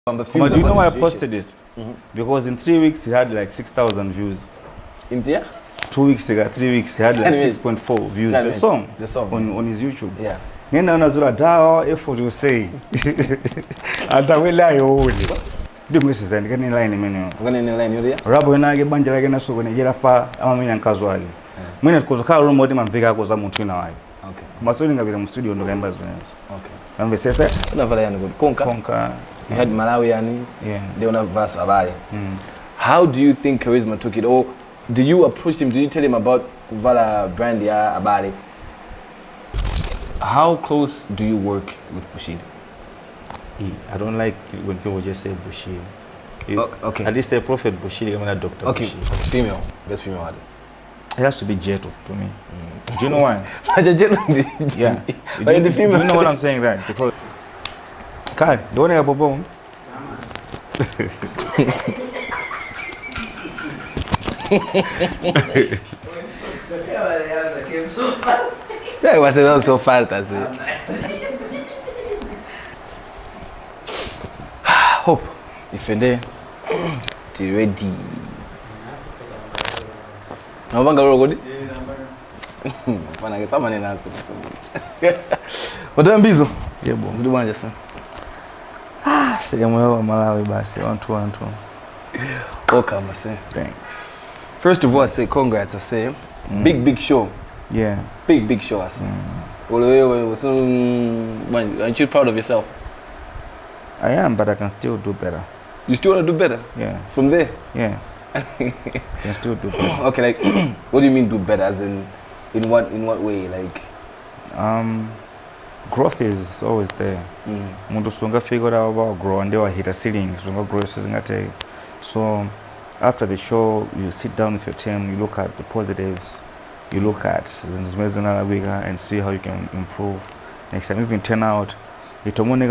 But do you know why I posted it? Because in 3 weeks he had like 6,000 views. In there? 2 weeks ago, 3 weeks he had like 6.4 views. The song on his YouTube. Yeah. Nena unazura dawa effort you say. Atawela yoni. Ndimwese zani kani line menu. Ngani ni line yori? Rabo nage banja lake na soko nejera fa ama mimi nkazwali. Mwina tukozoka room mode mambika koza muntu na wayi. Okay. Masoli ngabira mu studio ndo kaimba zwe. Okay. Nambe sese unavala yani good. Konka. You had Malawi yani. Yeah. They una verse abale. How do you think Charisma took it? Or do you approach him? Did you tell him about Vala brand ya abale? How close do you work with Bushid? I don't like when people just say Bushid. Okay. At least say Prophet Bushid, I'm not Dr. Okay. Bushid. Female. Best female artist. It has to be Jeto to me. Do you know why? Yeah. Do you know what I'm saying that? Because Kai, don't have a bone. That was not so fast as it. Hope if you're there, you're ready. No banga rogo. Fana ke sama nena asu. Wadam bizo. Yebo. Zidi banja sana. Sija mwewa Malawi basi, one two. Welcome, I say. Thanks. First of all, I say congrats, I say. Big show. Yeah. Big show, I say. Aren't you proud of yourself? I am, but I can still do better. You still want to do better? Yeah. From there? Yeah. Can still do better. Okay, like, what do you mean do better? As in what way? Like, growth is always there. Mundu sunga figure out about grow and they will hit a ceiling. Sunga grow is so after the show, you sit down with your team, you look at the positives, you look at and see how you can improve. Next time, if you turn out, you still look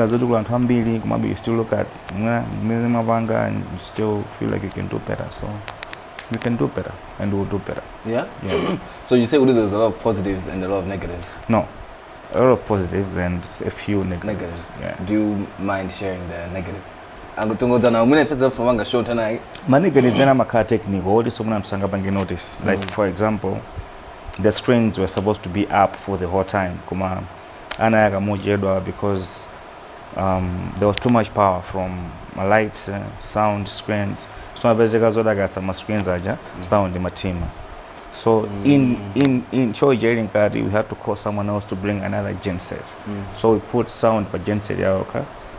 at and you still feel like you can do better. So you can do better and we'll do better. Yeah? Yeah. So you say there's a lot of positives and a lot of negatives? No. A lot of positives and a few negatives. Yeah. Do you mind sharing the negatives? My negatives are my technique. All this someone notice. Like for example, the screens were supposed to be up for the whole time. Because there was too much power from my lights, sound, screens. So I basically got some screens sound in my team. So in show hearing card, we had to call someone else to bring another genset. So we put sound per genset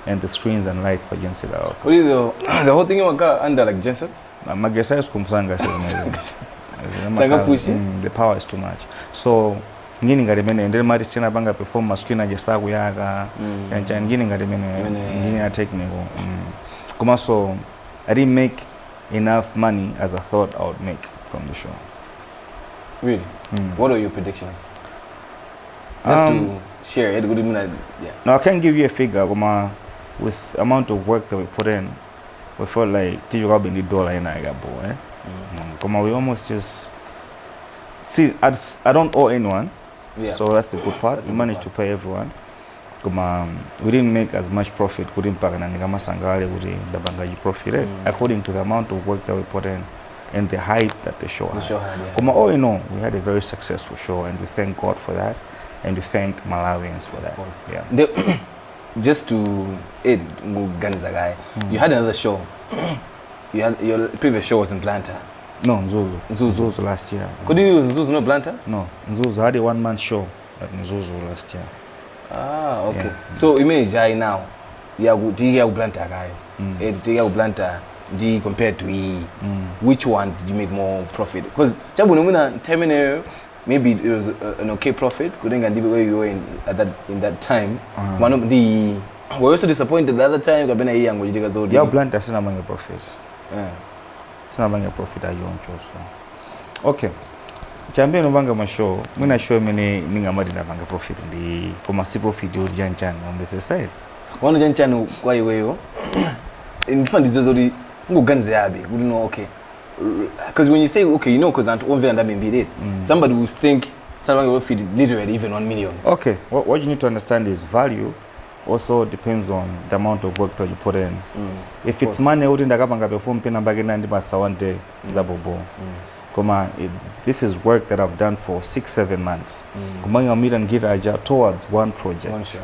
and the screens and lights per genset. What is the whole thing under like gensets? My genset is kumsanga. The power is too much. So ngini ngarimene ndele mari sina banga perform ma screen ajesa kuyaga and ngini ngarimene ngini technical. Kuma so I didn't make enough money as I thought I would make from the show. Really? What are your predictions? Just to share it, yeah. No, I can't give you a figure. With the amount of work that we put in, we felt like $10 in the dollar in Agabo. We almost just see. I don't owe anyone, so that's the good part. We managed to pay everyone. We didn't make as much profit. We didn't profit according to the amount of work that we put in. And the hype that the show had. All in all, we had a very successful show, and we thank God for that, and we thank Malawians for that. Yeah. Just to aid Ganizagai, you had another show. You had your previous show was in Blanta. No, Nzuzu last year. Could you use Nzuzu, no Blanta? No, Nzuzu had a one-man show at Nzuzu last year. Ah, okay. Yeah. So you mean Jai now? Yeah, do you have Blanta guy? Do you have Blanta? Compared to which one did you make more profit? Because maybe it was an okay profit. Couldn't get where you were in that time. One of the were also disappointed the other time. Yeah, blunt is not making profit. Yeah, it's not making profit. I don't choose. Okay. Champion of my show. When I show many ningamadi na banga profit the commercial profit you Jan on the side. One Jan why you in front is just already. Okay, because when you say okay, you know, because somebody will think somebody will feed literally even 1 million. Okay, what you need to understand is value also depends on the amount of work that you put in. If it's money uti ndakapanga perform pena mbagena ndi basa one day zabobo. Koma this is work that I've done for 6-7 months. Kumanga meet and get aja towards one project.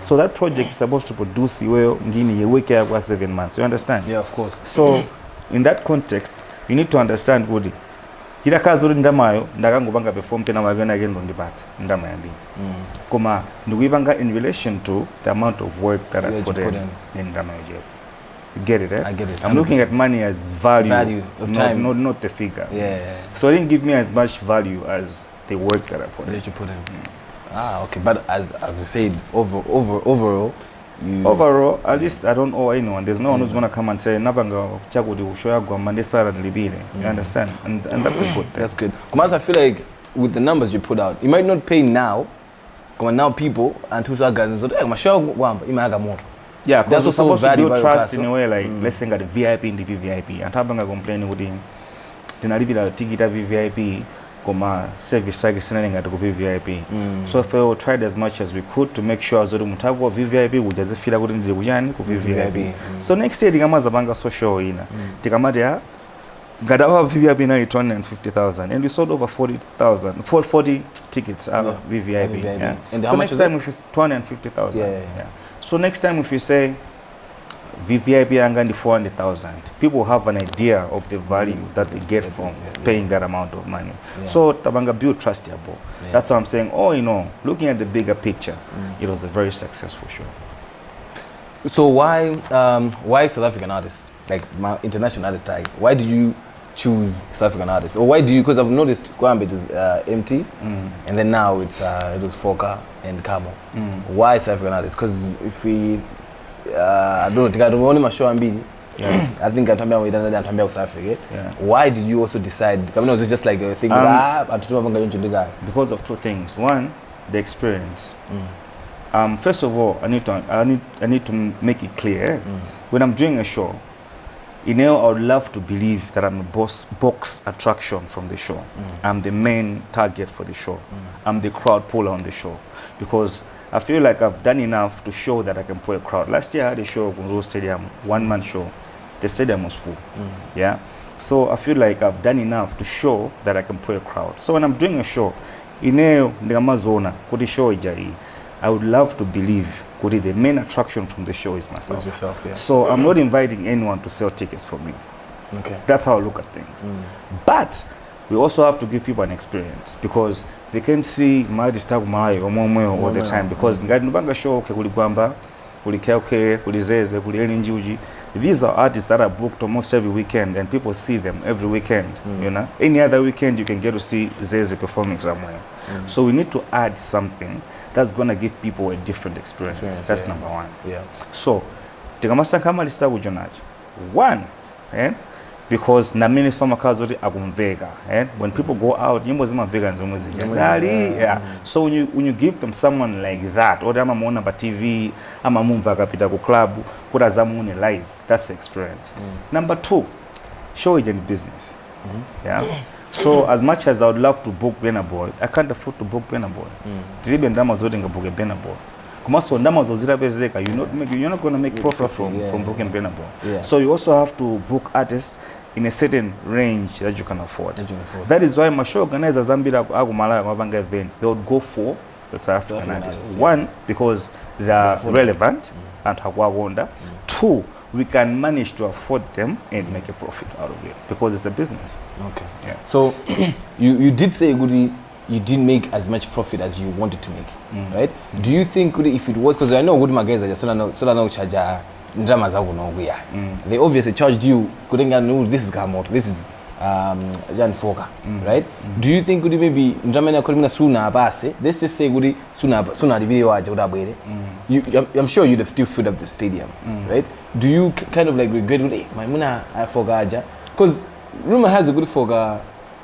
So that project is supposed to produce iwe ngini ye work ya kwa 7 months. You understand? Yeah, of course. So in that context, you need to understand kuti ila kazi uri ndamayo ndakangopanga perform pena mbagena again ndo ndipatsa ndama yambi. Koma ndikuipanga in relation to the amount of work that I put in ndama yambi. You get it, eh? I get it. I'm looking at money as value of time. Not the figure. Yeah. So it didn't give me as much value as the work that I put in. That you put in. Okay. But as you said, overall, overall, at least I don't owe anyone. There's no one who's gonna come and say, "Nabanga chakudi ushoya GWAMBA ndesara ndilibile." You understand? And that's a good thing. That's good. Because I feel like with the numbers you put out, it might not pay now. Come now, people and two guys, so hey, mashoya GWAMBA, imaga more. Yeah, because that's we're supposed to build trust class, in a way, like let's say the VIP in the VVIP. And Tabanga complaining with him, tinalibila ticket VVIP, koma service side sending at VVIP. So if we tried as much as we could to make sure that mutago VVIP would just feel good in the Wujani VVIP. So next year, the Gamaza Banga social ina. Tikamadia Gadawa VVIP na 250,000 and we sold over 40 tickets out of VVIP. Yeah. And so next time if it's 250,000. Yeah. So next time if you say VVIP angandi 400,000, people have an idea of the value that they get from paying that amount of money. So tabanga build trust here, bro. That's what I'm saying. Oh, you know, looking at the bigger picture, it was a very successful show. So why South African artists, like my international artists? Why do you choose South African artists, or why do you? Because I've noticed GWAMBA was empty, and then now it was Foka and Camo. Why South African artists? Because if we, I don't know, only my show and be. I think I'm talking about South Africa. Why did you also decide? I mean, was it just like a thing? Because of two things. One, the experience. First of all, I need to make it clear when I'm doing a show. You know, I would love to believe that I'm a box attraction from the show. I'm the main target for the show. I'm the crowd puller on the show. Because I feel like I've done enough to show that I can pull a crowd. Last year I had a show at Gunzo Stadium, one-man show. The stadium was full. Yeah. So I feel like I've done enough to show that I can pull a crowd. So when I'm doing a show, I would love to believe the main attraction from the show is myself. So I'm not inviting anyone to sell tickets for me. Okay. That's how I look at things. But we also have to give people an experience, because they can see my disturb my all the time, because the show kuli GWAMBA, kuli KOK, kuli Zeze, kuli Elinjuji. These are artists that are booked almost every weekend, and people see them every weekend. You know, any other weekend you can get to see Zeze performing somewhere. So we need to add something that's going to give people a different experience. That's number one. So, one, because na mini soma kazuri akumvega. When people go out, so when you give them someone like that, or ama muona ba TV, ama mumva kapita ku club, kura zamuni live, that's the experience. Number two, show it in business. Yeah. So as much as I would love to book Burna Boy, I can't afford to book Burna Boy. You're not going to make profit from booking Burna Boy. So you also have to book artists in a certain range that you can afford. That is why my show organizers event, they would go for the South African artists. One, because they are relevant and Hagwagwanda. Two, we can manage to afford them and make a profit out of it, because it's a business. Okay. Yeah. So you did say you didn't make as much profit as you wanted to make, right? Do you think if it was, because I know my guys are just so charge they obviously charged you, couldn't know this is Gamot, this is Jan Foka, right? Do you think maybe sooner base? Let's just say sooner the video I'm sure you'd have still filled up the stadium, right? Do you kind of like regret my muna I forgot, because rumor has a good Foka.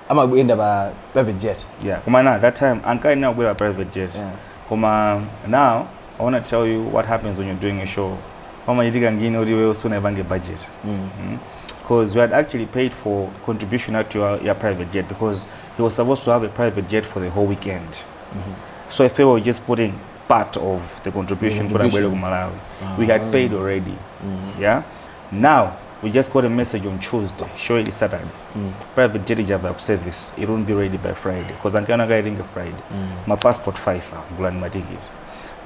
I'm going to end up a private jet. Yeah, come on now. That time I'm kind of with a private jet. Come on now. I want to tell you what happens when you're doing a show. How much you can get soon a budget? Because we had actually paid for contribution to your private jet, because he was supposed to have a private jet for the whole weekend. So if we were just putting part of the contribution for Malawi. We had paid already. Yeah. Now we just got a message on Tuesday showing it's Saturday. Private jet JAAKEV service. It won't be ready by Friday because I'm gonna get a Friday. My passport 5 my ticket.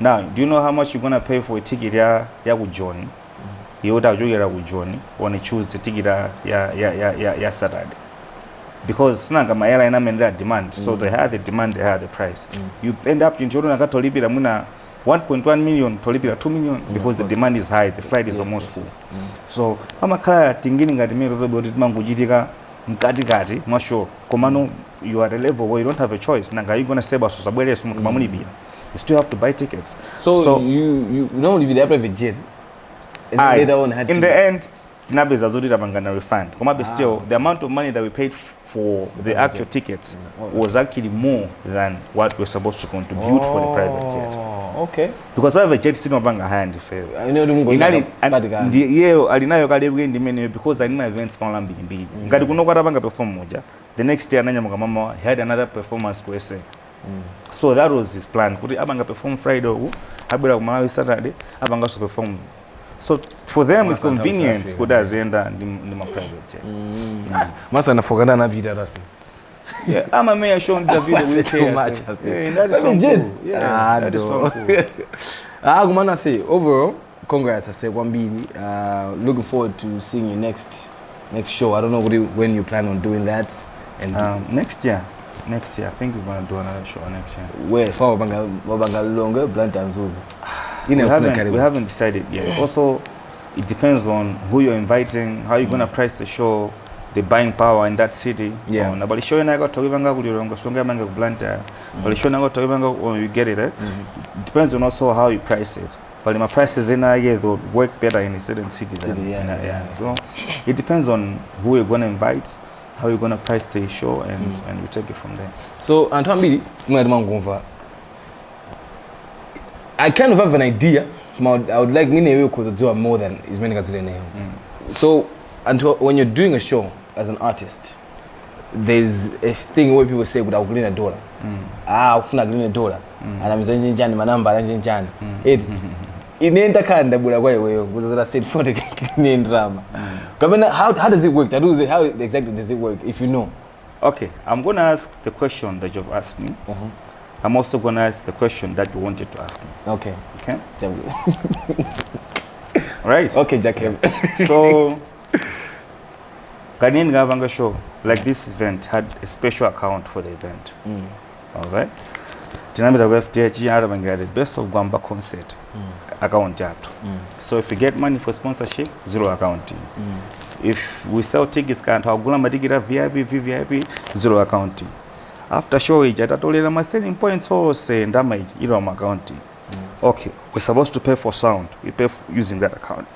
Now, do you know how much you're gonna pay for a ticket ya join? You would have join on a Tuesday ticket ya Saturday. Because my airline and that demand, so they had the demand, they had the price. You end up in Jordan, I got to live it 1.1 million to live 2 million because the demand is high, the flight is almost full. So I'm a car thinking at the middle of the Mangujitika, Mkati, not sure. Komano, you are at a level where you don't have a choice. Nanga, you're gonna say about Sabere, you still have to buy tickets. So you normally be there private jet. And later on had in the end, Tinabe Zazodi Rabangana refund. Still, the amount of money that we paid for the actual tickets was actually more than what we're supposed to contribute for the private jet. Okay. Because private jet still not high in the fair. I know because I know events perform the next year Mama had another performance to say. So that was his plan. Could Abanga perform Friday, Abanga Saturday, Abanga to perform. So for them it's convenient could as end in my private jet. Must I forget na vida rasi. Yeah, I'm a mayor showing the video with too much. That is so cool. Yeah, that is so cool. I'm gonna say overall, congrats. I say Gwambini. Looking forward to seeing you next show. I don't know when you plan on doing that. And next year. Next year, I think we're gonna do another show next year. Where? For Banga longer, Blunt and Zuzu. We haven't decided yet. Also, it depends on who you're inviting, how you're gonna price the show, the buying power in that city. Yeah. But the show I got to Blunt, but the show I got to you get it. It depends on also how you price it. But my prices in a year will work better in a certain city. So it depends on who you're gonna invite, how you're gonna price the show, and we take it from there. So Antoine, I kind of have an idea. I would like me to do more than is many to the name. So when you're doing a show as an artist, there's a thing where people say without getting $1. I'm not getting $1. And I'm saying Jan, my number and Jan. In the kind of way was I said for the Kenyan drama. How does it work? How exactly does it work if you know? Okay, I'm gonna ask the question that you've asked me. I'm also gonna ask the question that you wanted to ask me. Okay. Okay. Right. Okay, JAAKEV. So Ghanaian Gavanga show, like this event, had a special account for the event. All right. The best of GWAMBA concert account. So if you get money for sponsorship, zero accounting. If we sell tickets, can't have VIP, VVIP, zero accounting. After show I told you my selling points say accounting. Okay, we're supposed to pay for sound. We pay using that account.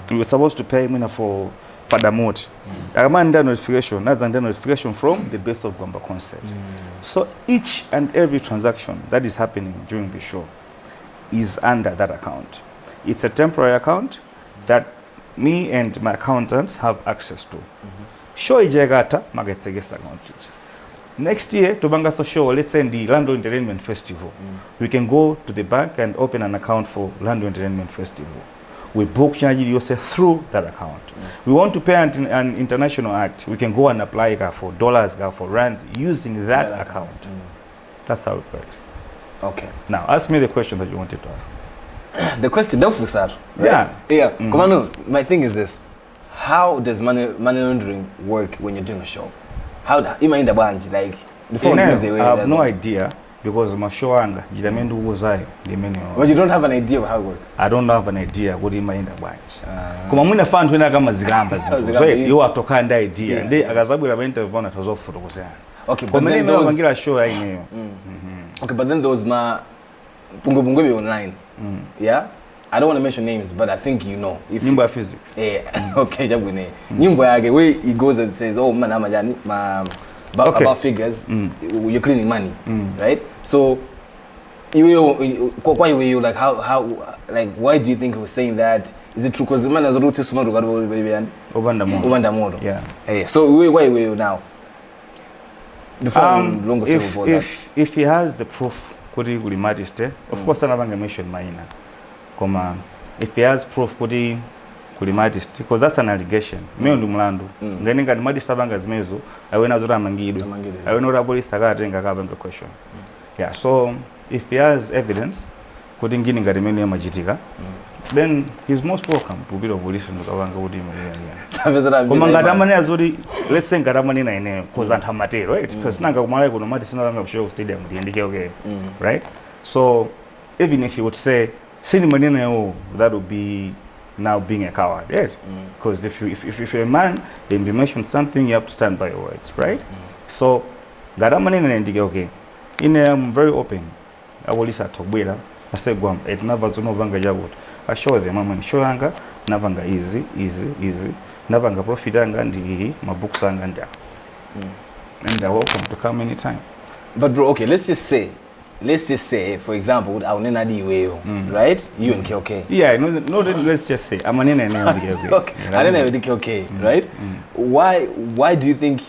We were supposed to pay for Father Mode. I man that notification, that's the notification from the best of GWAMBA concert. So each and every transaction that is happening during the show is under that account. It's a temporary account that me and my accountants have access to. Show ijegata magetse guest account. Next year, to Bangaso show, let's say in the Lando Entertainment Festival, we can go to the bank and open an account for Lando Entertainment Festival. We book Chanajidiyose through that account. We want to pay an international act, we can go and apply for dollars, for rands, using that account. That's how it works. Okay. Now, ask me the question that you wanted to ask. The question, don't right? Yeah. Come on, my thing is this. How does money laundering work when you're doing a show? How you mind the bunch like I have no idea because my show and but you don't have an idea of how it works. I don't have an idea what you mind the bunch. Kuma muna fan twena kama zigamba zitu. So you have to kind idea. Ndi akazabu la interview na tozo photo kuzana. Okay, but then those show I Okay, but then those ma pungu be online. Yeah? I don't want to mention names, but I think you know. If Nyumba physics. Yeah. Okay, jabune. Nyumba yake where he goes and says, "Oh man, about figures, you're cleaning money." Right? So you like how like why do you think he was saying that? Is it true because the man has wrote this baby and Obanda Moro. Yeah. Hey, so why were you now? If he has the proof kuti kuli artist of course anapanga mention maina koma if he has proof kuti kuli artist because that's an allegation meyo ndi mlandu ngani ngati artist apanga zimezo awena zoti amangidwe awena kuti apolisi akatenga akapanga question yeah so if he has evidence kuti ngini ngati mene yamachitika then he's most welcome to be police ndikapanga kuti koma ngati amanena zoti let's say ngati amanena ineyo cause anthu amatero right because nanga kumalayi kuno mati sinapanga kushow stadium ndiyendike okay right so even if you would say sini manena yo that would be now being a coward right because if you're a man then you mention something you have to stand by your words right so ngati amanena ndiyendike okay I'm very open apolisi atobwera ase gwamba etinava zonopanga chakuti I show them amani show yanga napanga easy napanga profit yanga ndi mabooks anga ndi and they're welcome to come anytime. But bro, okay, let's just say for example aunena diweyo right you and KOK yeah no let's just say amanena and KOK okay anena with KOK right why do you think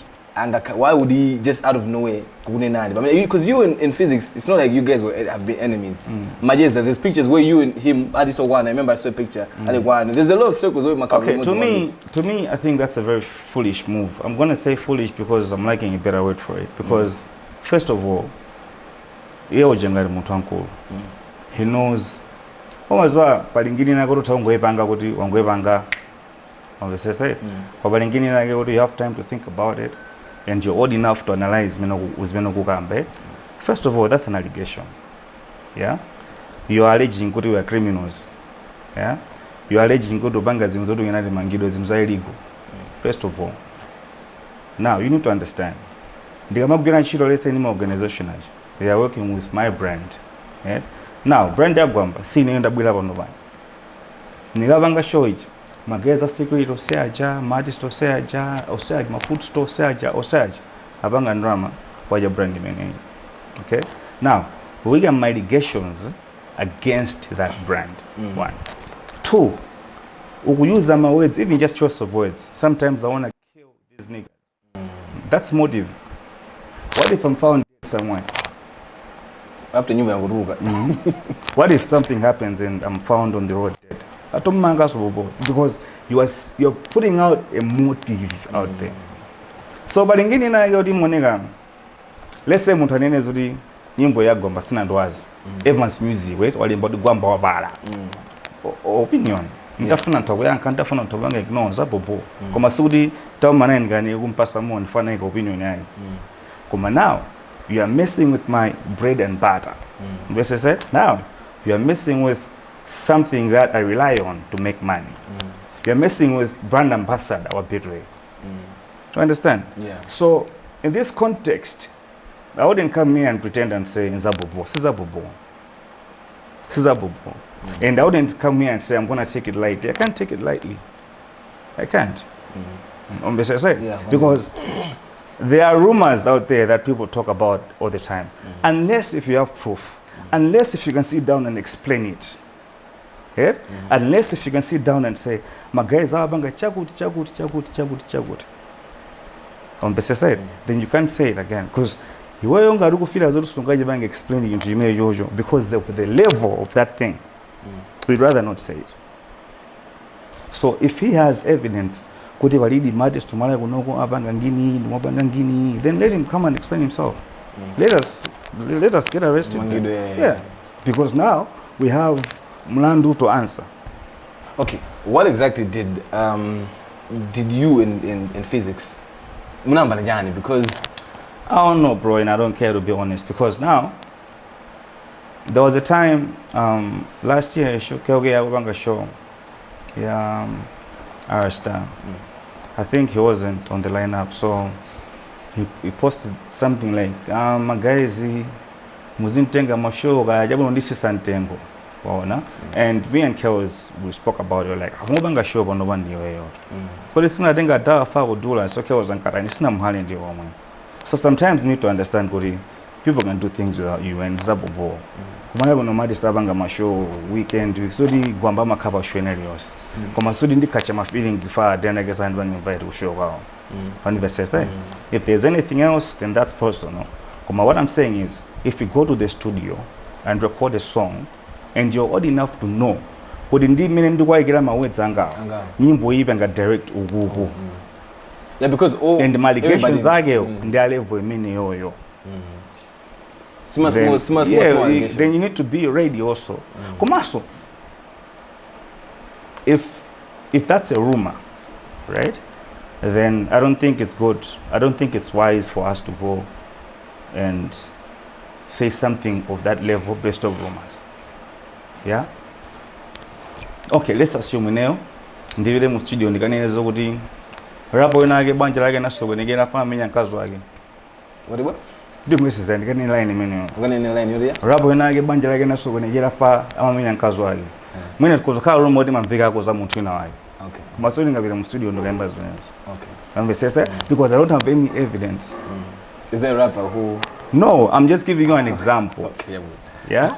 why would he just out of nowhere kunenani? I mean, because you in physics, it's not like you guys have been enemies. Majes, there's pictures where you and him, I saw one. I remember I saw a picture. There's a lot of circles where okay, to me, I think that's a very foolish move. I'm gonna say foolish because I'm liking a better word for it. Because first of all, he knows. Omazwa palingini na kuti ungwepanga kuti wangwepanga. Obviously, palingini na kuti you have time to think about it. And you're old enough to analyze first of all, that's an allegation. Yeah, you are alleging that we are criminals. Yeah, you are alleging that banga zimzodo yanade mangido zimza illegal. First of all, now you need to understand. The organization they are working with my brand. Yeah? Now brand ya GWAMBA si nenda bila bonobani. Nigabanga show it. Mageza secret oseaja, artist oseaja, ma food store oseaja, abanga drama kwa your brand name. Okay? Now, we got my allegations against that brand. One. Two, we use my words, even just choice of words. Sometimes I want to kill these niggas. That's motive. What if I'm found dead somewhere? After you What if something happens and I'm found on the road dead? Because you're putting out a motive out there. So balingini na yodi monega. Let's say mutanene zuri nyimbo ya GWAMBA sina ndwazi. Evans Music wait walimbo GWAMBA wabala. Opinion. Nitafuna ntogo yanka nitafuna ntogo yanka ignore zabobo. Koma sudi tauma nani ngani kumpasa mo nifana ika opinion yayi. Koma now you are messing with my bread and butter. Now you are messing with something that I rely on to make money. You're messing with brand ambassador or betray. You understand? Yeah. So in this context, I wouldn't come here and pretend and say Nzabobo, Sizabobo. And I wouldn't come here and say I'm gonna take it lightly. I can't take it lightly. I can't. Because there are rumors out there that people talk about all the time. Unless if you have proof, unless if you can sit down and explain it. Yeah? Unless if you can sit down and say, my guys are banga chagut. On the side, then you can't say it again. Because you are young to explain it into Yojo because the level of that thing, we'd rather not say it. So if he has evidence, then let him come and explain himself. Let us get arrested. Yeah. Because now we have Mlandu to answer. Okay, what exactly did you in physics? Because I don't know, bro, and I don't care to be honest. Because now there was a time last year, show, yeah, Arista. I think he wasn't on the lineup, so he posted something like, my guys, muzintenga mashow ga jabu ndisi santengo. And me and Kels, we spoke about it like I'm show on the one day. But it's not think that far would do like so Kels and Kara, it's not Mahali and the so sometimes you need to understand people can do things without you and Zabobo. Kumaya no madi stabanga mashow weekend so the GWAMBA makaba show areas. Kuma so didn't catch my feelings far then I guess I'm going to invite to show wow. If there's anything else then that's personal. Kuma what I'm saying is if you go to the studio and record a song and you're old enough to know kuti ndi mmene ndikuwayikira mawedzi angawo nyimbo iyi ipanga direct ukuku yeah, because and my allegations akewo ndi a level imene yoyo then you need to be ready also komanso if that's a rumor, right, then I don't think it's good. I don't think it's wise for us to go and say something of that level based on rumors. Yeah? Okay, let's assume now ndivile mu studio ndikaneneza kuti rapo nake banja lake nasokonekera family yankazi wake. What? Ndimwesiza ndikanena line imene. Ukanena line yori ya? Rapo nake banja lake nasokonekera fa amamenya yankazi wake. Mwene tukuzokhala rumor ndi mamveka akoza munthu ina wake. Okay. Masoli ngapita mu studio ndokayimba zimene. Okay. Amvesesa because I don't have any evidence. Is there a rapper who? No, I'm just giving you an example. Okay. Yeah?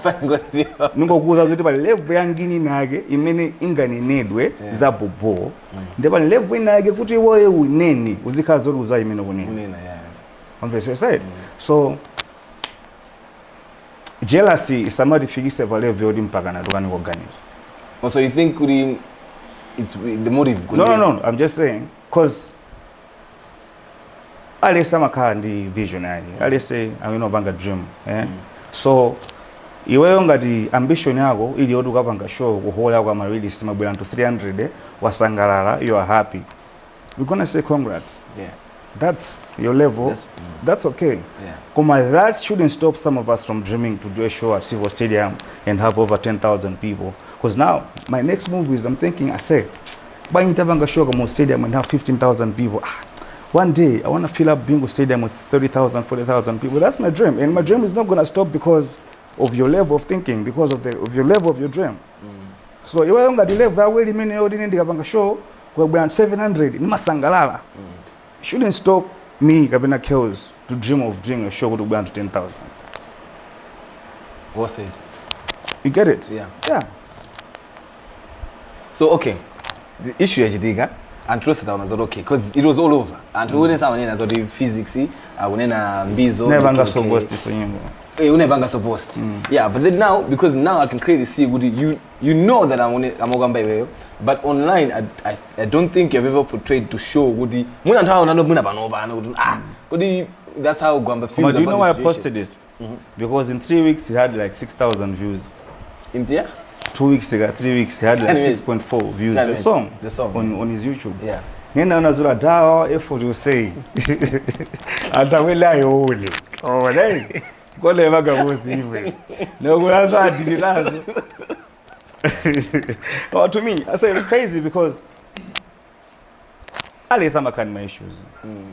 Ningokuza kuti pa level yangini nake imene inganenedwe za bobo. Ndipo level inake kuti iwoye uneni uzikhala zoti uzayimene kunena. Unena, yeah. Amvesesa. So jealousy is somebody fikise pa level yoti mpaka natukani kuorganize. Also, you think it's the motive? No. I'm just saying, cause alese amakhala ndi visionary. Alese banga dream. So iweyo ngati ambition yako ili yoti ukapanga show kuhola kwa release mabwera to 300 wasangalala, you are happy. We're gonna say congrats. Yeah. That's your level. That's okay. Yeah. Kuma that shouldn't stop some of us from dreaming to do a show at Silver Stadium and have over 10,000 people. Because now my next move is I'm thinking, I say, buying a show at Stadium and have 15,000 people. One day I want to fill up Bingo Stadium with 30,000, 40,000 people. That's my dream, and my dream is not going to stop because of your level of thinking, because of your level of your dream. So you are the level where you mean you didn't show where 700 in Masangalala. Shouldn't stop me, Kabina Kills, to dream of doing a show with 10,000. What's it? You get it? Yeah. Yeah. So okay, the issue is Jidiga and trust down as okay, because it was all over. And we didn't have any physics, we didn't mbizo. Never supposed to say you never supposed. Yeah, but then now because now I can clearly see you know that I'm Ogamba, but online I don't think you've ever portrayed to show Woody. That's how Gwamba feels. But do you know why I posted it? Because in 3 weeks he had like 6,000 views. In there? 2 weeks ago, 3 weeks, he had like 6.4 views. The song on his YouTube. Yeah. Nena unazura dawa effort you say. Atawela yole. Oh, right. Go never go post even. No, I did it last. Oh, to me, I say it's crazy because ali sama kani my issues.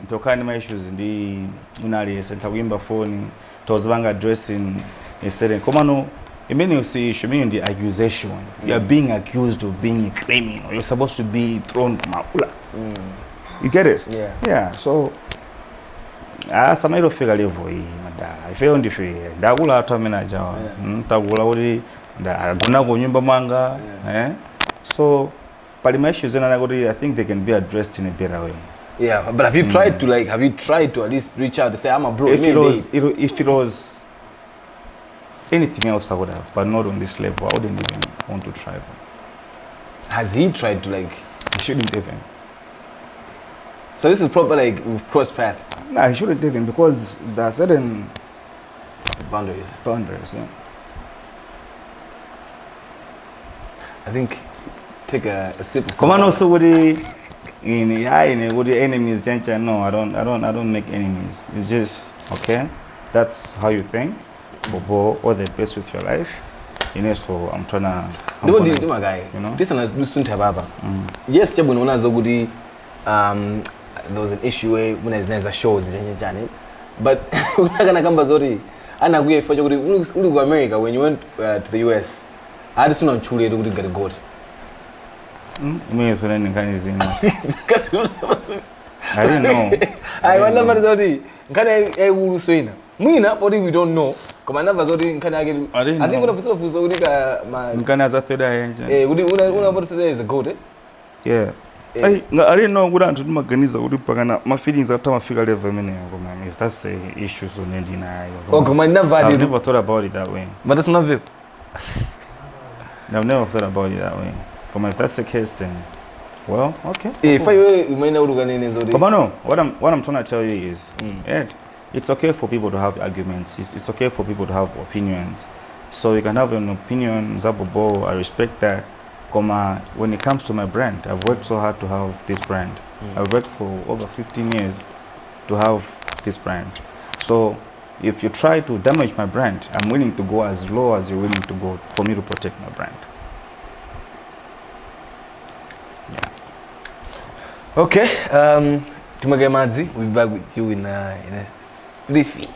Tokani my issues ndi unali center wimba phone tozibanga dressing a certain komano. I mean, you see, she mean the accusation. You are being accused of being a criminal. You're supposed to be thrown maula. You get it? Yeah. Yeah. So, some of figure level. If you don't feel, dagula atamina jawa. Dagula odi da guna go nyumba manga. So, my issues I think they can be addressed in a better way. Yeah, but have you tried to at least reach out to say I'm a bro? If it was anything else I would have, but not on this level. I wouldn't even want to try. Has he tried to He shouldn't even. So this is proper we've crossed paths. Nah, he shouldn't even because there are certain boundaries. Yeah. I think take a sip of come on, also with the enemies, no, I don't make enemies. It's just okay. That's how you think. Bobo, all the best with your life. So I'm trying to. My guy. You know. This one is soon to have. Yes, there was an issue when there's a show, but we're not gonna come back. And I go to America when you went to the US. I just want to get a goat. I don't know. I want to can I will say Muna, but we don't know. Come on, I think one of the stuff was already my. Can as a third is a goat. Yeah. I didn't know what to do maganiza uri pagana my feelings after my figure level if that's the issue so deny. I've never thought about it that way. But that's not it. I've never thought about it that way. If that's the case then well, okay. But no, what I'm trying to tell you is it's okay for people to have arguments. It's okay for people to have opinions. So you can have an opinion, Zabobo, I respect that. When it comes to my brand, I've worked so hard to have this brand. I've worked for over 15 years to have this brand. So if you try to damage my brand, I'm willing to go as low as you're willing to go for me to protect my brand. Yeah. Okay. Tumagemazi, we'll be back with you in a split fee.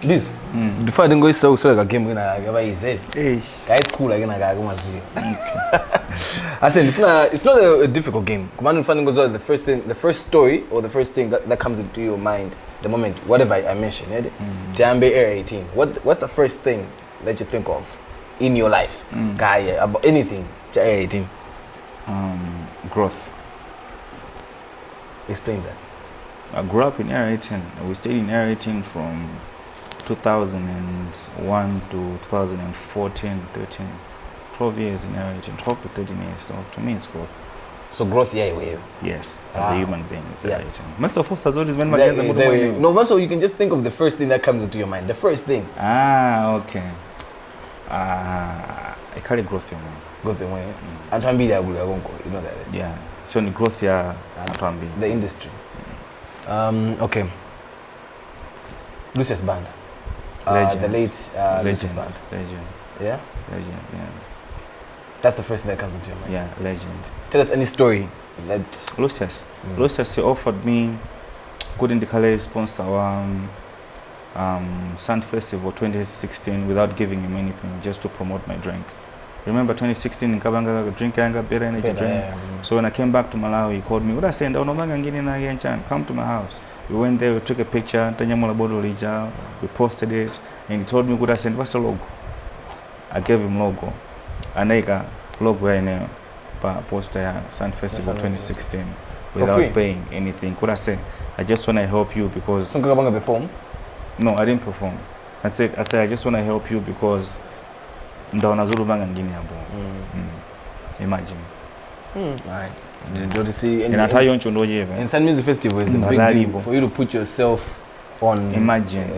This before I didn't go so like a game when I said guys cool again I go I said it's not a difficult game. Command and goes the first story or the first thing that comes into your mind the moment whatever I mentioned Jambe Air 18 what's the first thing that you think of in your life guy about anything Air 18 growth. Explain that. I grew up in Air 18. We stayed in Air 18 from 2001 to 2014, 13, 12 years in Air 18, 12 to 13 years. So to me, it's growth. So growth, yeah. Yes, as a human being, it's Air 18. Most of us has always been no, so you can just think of the first thing that comes into your mind. The first thing. Okay. I carry growth in me. Growth in way. And to be there, you know that. Yeah. So the growth here, the industry. Okay. Lucius Band. The late Lucius Band. Legend. Yeah? Legend, yeah. That's the first thing that comes into your mind? Yeah, legend. Tell us any story that... Lucius. Lucius, he offered me, couldn't declare sponsor Sand Festival 2016 without giving him anything, just to promote my drink. Remember 2016 in Kabanga, drink Anga, better energy drink. Yeah. So when I came back to Malawi, he called me. What I said, come to my house. We went there, we took a picture, we posted it, and he told me, what I said, what's the logo? I gave him logo. And I got logo in a poster Sand Festival 2016 without paying anything. What I said, I just want to help you because... perform? No, I didn't perform. I said, I just want to help you because imagine. Right. Don't see and Sand Music Festival is a big deal for you to put yourself on. Imagine.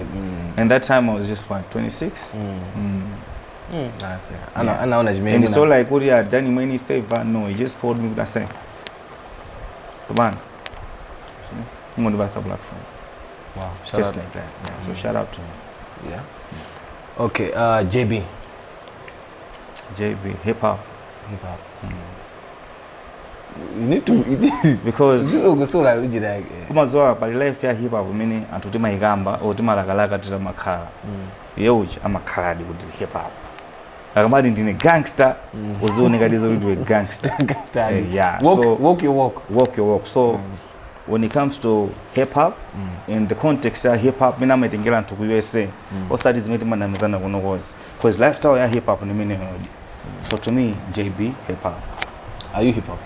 And that time I was just what, 26? And it's all like, what you had done him any favor? No, he just called me with that same. Man, I'm on the Basa platform. Wow, just like that. Yeah. So shout out to him. Yeah. Okay, JB, hip hop. You need to because kumazoa but life ya hip hop mini atutima igamba otima lakalaka tira makhala yeuchi amakhala di kuti hip hop akamati ndine gangster uzooneka dizo kuti gangster yeah, walk your walk. So when it comes to hip hop in the context of hip hop mina metengela ntu ku USA all that is made man mzana kuno cause lifestyle ya hip hop ni mini so to me JB hip hop. Are you hip hop?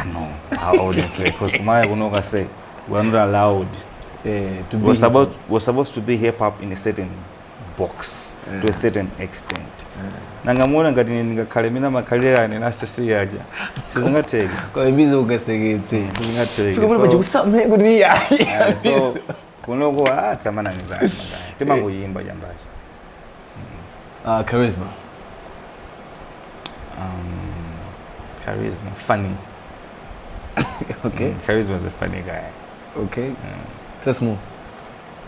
No, I wouldn't say, because my Gunoga say we're not allowed to be. We're supposed to be hip hop in a certain box to a certain extent. Nangamona ngati ngakale mina makalera ni last year aja. Sizingateke. Kwa bizo ugasegetse. Sizingateke. Fika manje kusame kuti ya. So kunogo tsamana ngizana. Tema kuyimba jambaji. Charisma. Charisma, funny. Okay. Charisma is a funny guy. Okay. Tell us more.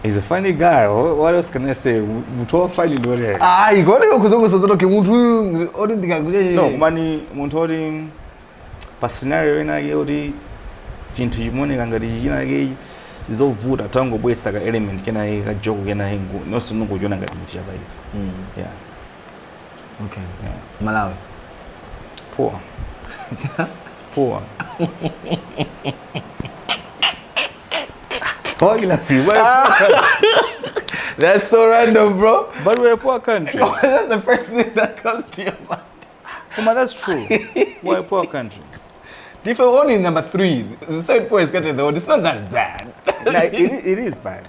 He's a funny guy. What else can I say? Mutu funny dole. You got to go so that mutu odinga kuje. No, mani mutu odin personality na yodi kintu yimone kangati yina ge izovuta tango bwesa ka element kena ka joke kena hingu no sunungu jona ngati mutu yabaisi. Yeah. Okay. Yeah. Malawi. Poor. Oh, you love me. That's so random, bro. But we're a poor country. That's the first thing that comes to your mind. Kuma, that's true. We're a poor country. If we're only number 3, the third poor is getting the it's not that bad. Like, it is bad.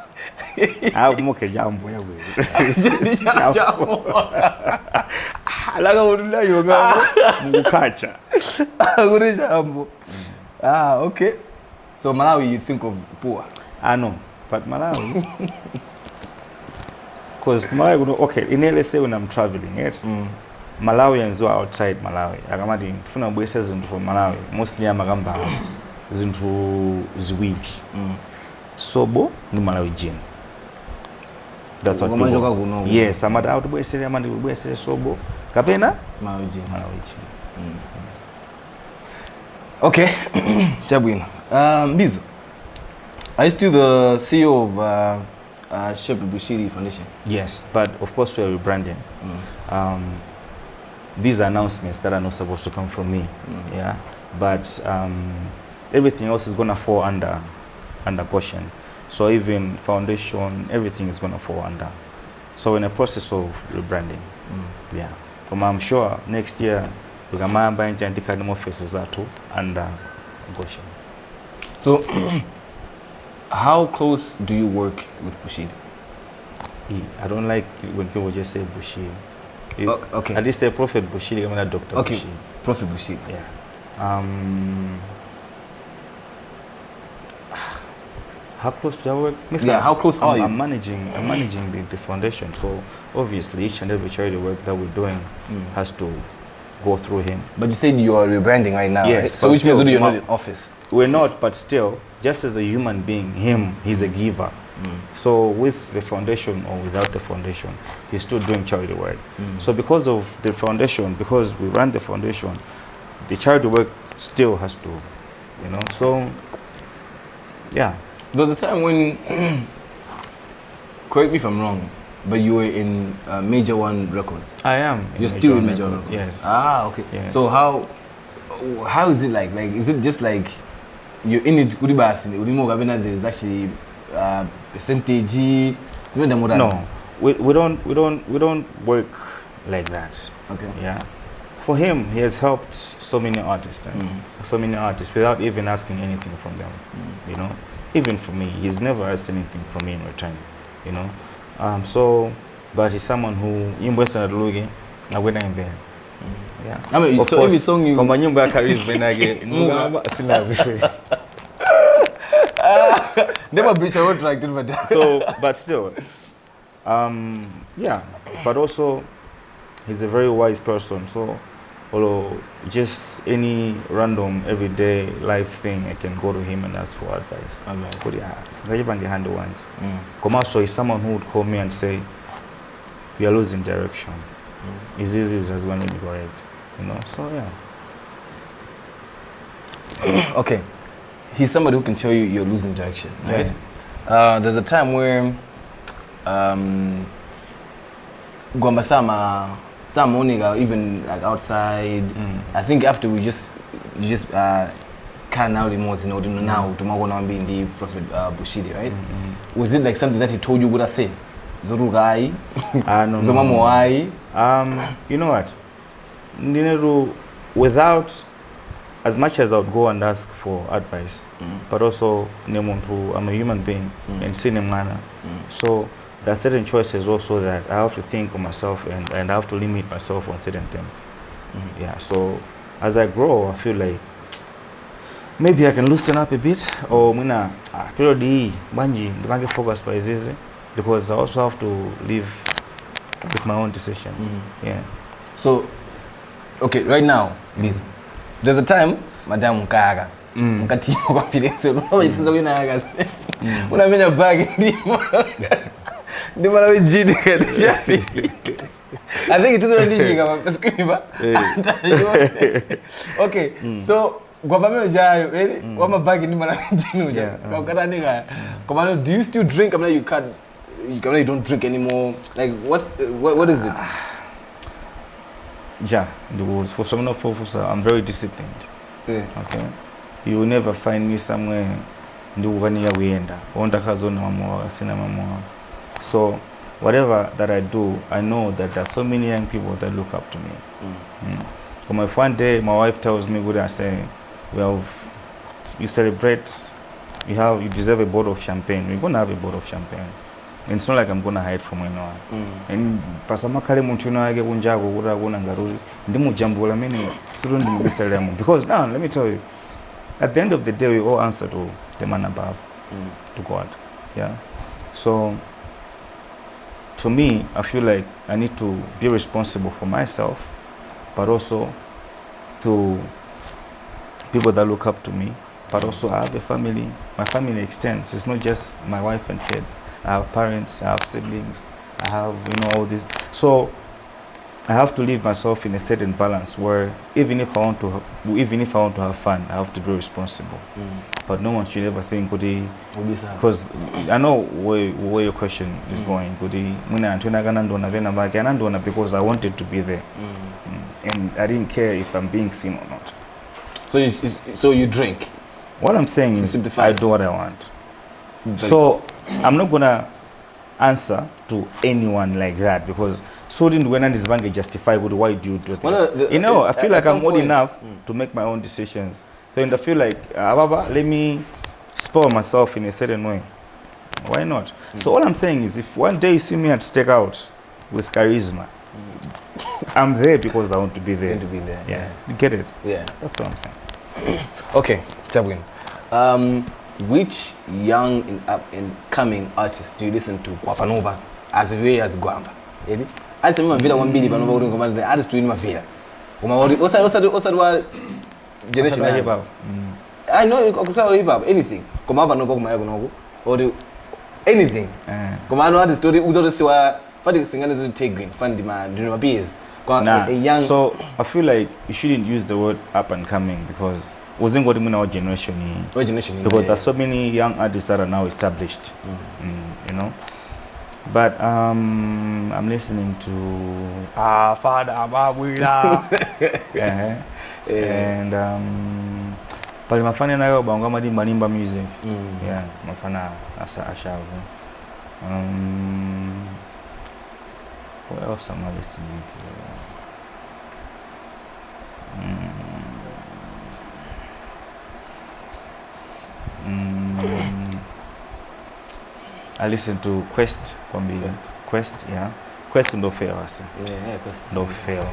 I'm okay, jambo. Alaga udula yonga mukacha. Okay. So Malawi, you think of poor? No, but Malawi, because Malawi, okay, in LSA when I'm traveling, yes, Malawians who are outside Malawi, akamati tufuna bwese zintu from Malawi, mostly amagamba zintu ziwiti. Sobo ni Malawi jin. That's what people. Yes, I'm out of bwese amandi bwese sobo. Kapena Malawi jin. Malawi jin. Okay, Chabwino. Bizo, are you still the CEO of Shepherd Bushiri Foundation? Yes, but of course we are rebranding. These announcements that are not supposed to come from me, yeah. But everything else is gonna fall under caution. So even foundation, everything is gonna fall under. So in the process of rebranding, yeah. I'm sure next year we can buy and offices too under caution. So, how close do you work with Bushiri? I don't like when people just say Bushiri. Okay. At least say Prophet Bushiri, I'm not Dr. Okay. Bushiri. Prophet Bushiri. Yeah. How close do I work? Yeah, how close are you? I'm managing the foundation. So obviously each and every charity work that we're doing has to go through him. But you said you are rebranding right now. Yes. Right? So which means you're not in office? We're not, but still, just as a human being, he's a giver. So with the foundation or without the foundation, he's still doing charity work. So because of the foundation, because we run the foundation, the charity work still has to, so yeah. There was a time when, correct me if I'm wrong, but you were in Major One Records. I am. You're still in Major One Records? Yes. Okay. Yes. So how is it like? Like, is it just like you're in it? There's actually percentage. No, we don't work like that. Okay. Yeah. For him, he has helped so many artists, without even asking anything from them. Even for me, he's never asked anything from me in return. But he's someone who invested at Lugi, I went in there. Yeah. I mean, so every song you. Never bitch, I won't like it, but so, but still, yeah. But also, he's a very wise person. So, although just any random everyday life thing, I can go to him and ask for advice. But yeah, so he's someone who would call me and say, "We are losing direction. Is this going to be correct?" So yeah. Okay. He's somebody who can tell you you're losing direction, right? There's a time where GWAMBA some morning even like outside. I think after you just can now remote now to be in the Prophet Bushiri, right? Was it like something that he told you what I say? Zorugai? No. You know what? Without, as much as I would go and ask for advice, but also I'm a human being and manner. So there are certain choices also that I have to think of myself and I have to limit myself on certain things. Yeah. So as I grow, I feel like maybe I can loosen up a bit, or period banji focus by easy, because I also have to live with my own decisions. Yeah. So okay, right now, there's a time, Madam Mkaga, Mkati confidence, when I'm in a bag, I think it is already screamer. Okay, so GWAMBA bag in Manajinu. Do you still drink? I mean, you don't drink anymore. Like, what is it? Yeah, the rules. For someone of I'm very disciplined. Okay, you will never find me somewhere. So whatever that I do, I know that there are so many young people that look up to me. Come if one day my wife tells me, "Good," I say, "Well, you celebrate, you deserve a bottle of champagne. We're gonna have a bottle of champagne. And it's not like I'm gonna hide from anyone." And pasama kale muntu age kunjago kura kuna ngaruri ndimujambula many sirundi mubisalemu because now let me tell you, at the end of the day we all answer to the man above, to God. Yeah. So to me, I feel like I need to be responsible for myself, but also to people that look up to me. But also I have a family. My family extends. It's not just my wife and kids. I have parents, I have siblings, I have, all this. So I have to leave myself in a certain balance where even if I want to have fun, I have to be responsible. But no one should ever think, because I know where your question is going. Because I wanted to be there, and I didn't care if I'm being seen or not. So you drink. What I'm saying is, I do what I want. So I'm not gonna answer to anyone like that because so didn't when this bank justify why do you do this? I feel like I'm old enough to make my own decisions. So I feel like let me spoil myself in a certain way. Why not? So all I'm saying is, if one day you see me at Stakeout with charisma, I'm there because I want to be there. Yeah. You get it? Yeah. That's what I'm saying. Okay, Chabwin. Which young and coming artists do you listen to Kwapanova as well as Gwamba? I tell me vila wambili Panova uri ngoma the artists doing mafia. Osa generation hip hop. I know you could hip hop anything. Koma Panova kuma yago or anything. Koma no artist story uzo siwa fadi singana zo take green fund man do beers. Young. So I feel like you shouldn't use the word up and coming because wasn't what our generation. Because there's so many young artists that are now established. But I'm listening to Father Ababwila. And but mafana nayo bangama di manimba music. Yeah, mafana asha. What else am I listening to? I listen to Quest from the Quest, yeah. Quest no fail, I say. Yeah, Quest. No fail.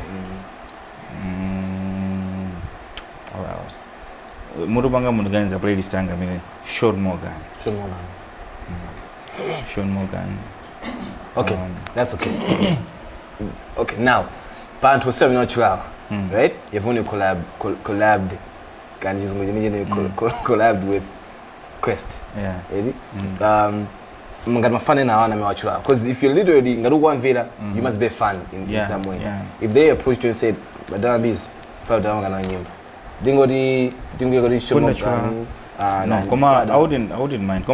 What else? Murubanga Munugan's a playlist tanga mine. Sean Morgan. Okay, that's okay. Okay, now, Pant was 7 natural, right? You've only collabed. Can you collabed with Quest? Yeah. Ready? Because if you're literally you must be a fan in some way. Yeah. If they approached you and said, "Madam is no, I wouldn't mind.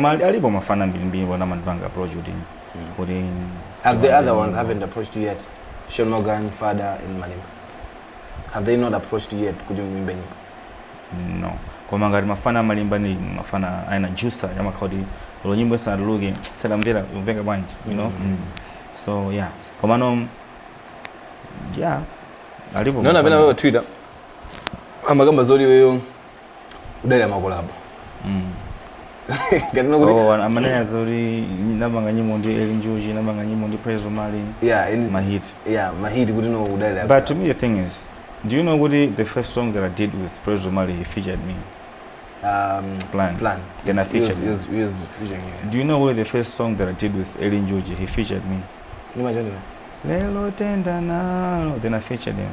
Have the other ones haven't approached you yet? Sean Morgan, Father, and Malimba. Have they not approached you yet? Could you remember? No. Koma ngari mafana Malimba ni mafana aina juicer ya makodi. Lo nyimbo sana luge selamvela umvenga bwanji, So yeah. Koma no yeah. Alipo. No, na Twitter. Amagamba zori weyo udali amakolabo. Amanaya zori nabanga nyimbo ndi Elinjoji nabanga nyimbo ndi Prezo Mali. Yeah, Mahit. Yeah, Mahit we don't know udali. But to me the thing is, do you know what the first song that I did with Prezo Mali, he featured me? Plan. Then I featured him. He was featuring you. Do you know what the first song that I did with Elinjoji, he featured me? Lelo tenda na, then I featured him.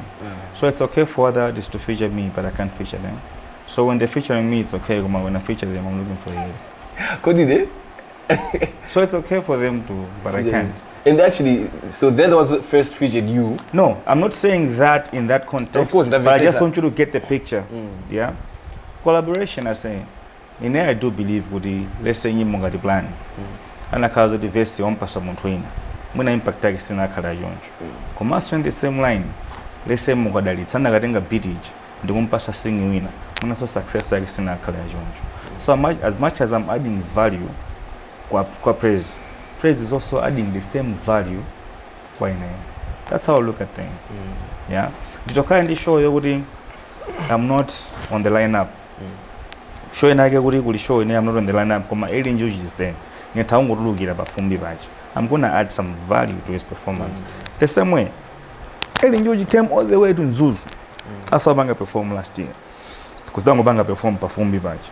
So it's okay for other artists to feature me, but I can't feature them. So when they're featuring me, it's okay. When I feature them, I'm looking for you. So it's okay for them to, but I can't. And actually, so that was first featured you? No, I'm not saying that in that context. Of course, but I just want you to get the picture. Yeah, collaboration. I say, in there I do believe with the let's say Munga the plan, and I call the verse on person train. When I impact tag sina kala jonjo. Commerce in the same line. Let's say Munga dali. Sana gatenga beatage. The one person singing winner. When I saw success tag sina kala jonjo. So as much as I'm adding value, kwa praise. praise is also adding the same value kwa ine. That's how I look at things. Yeah. Nditoka ndi show yokuti I'm not on the lineup. Show inake kuti kuli show ine I'm not on the lineup koma Eli Njuji is there. Ngetaungotulukira pafumbi pacho. I'm going to add some value to his performance. The same way Eli Njuji came all the way to Nzuzu. That's how Banga performed last year. Because Dango Banga performed pafumbi pacho.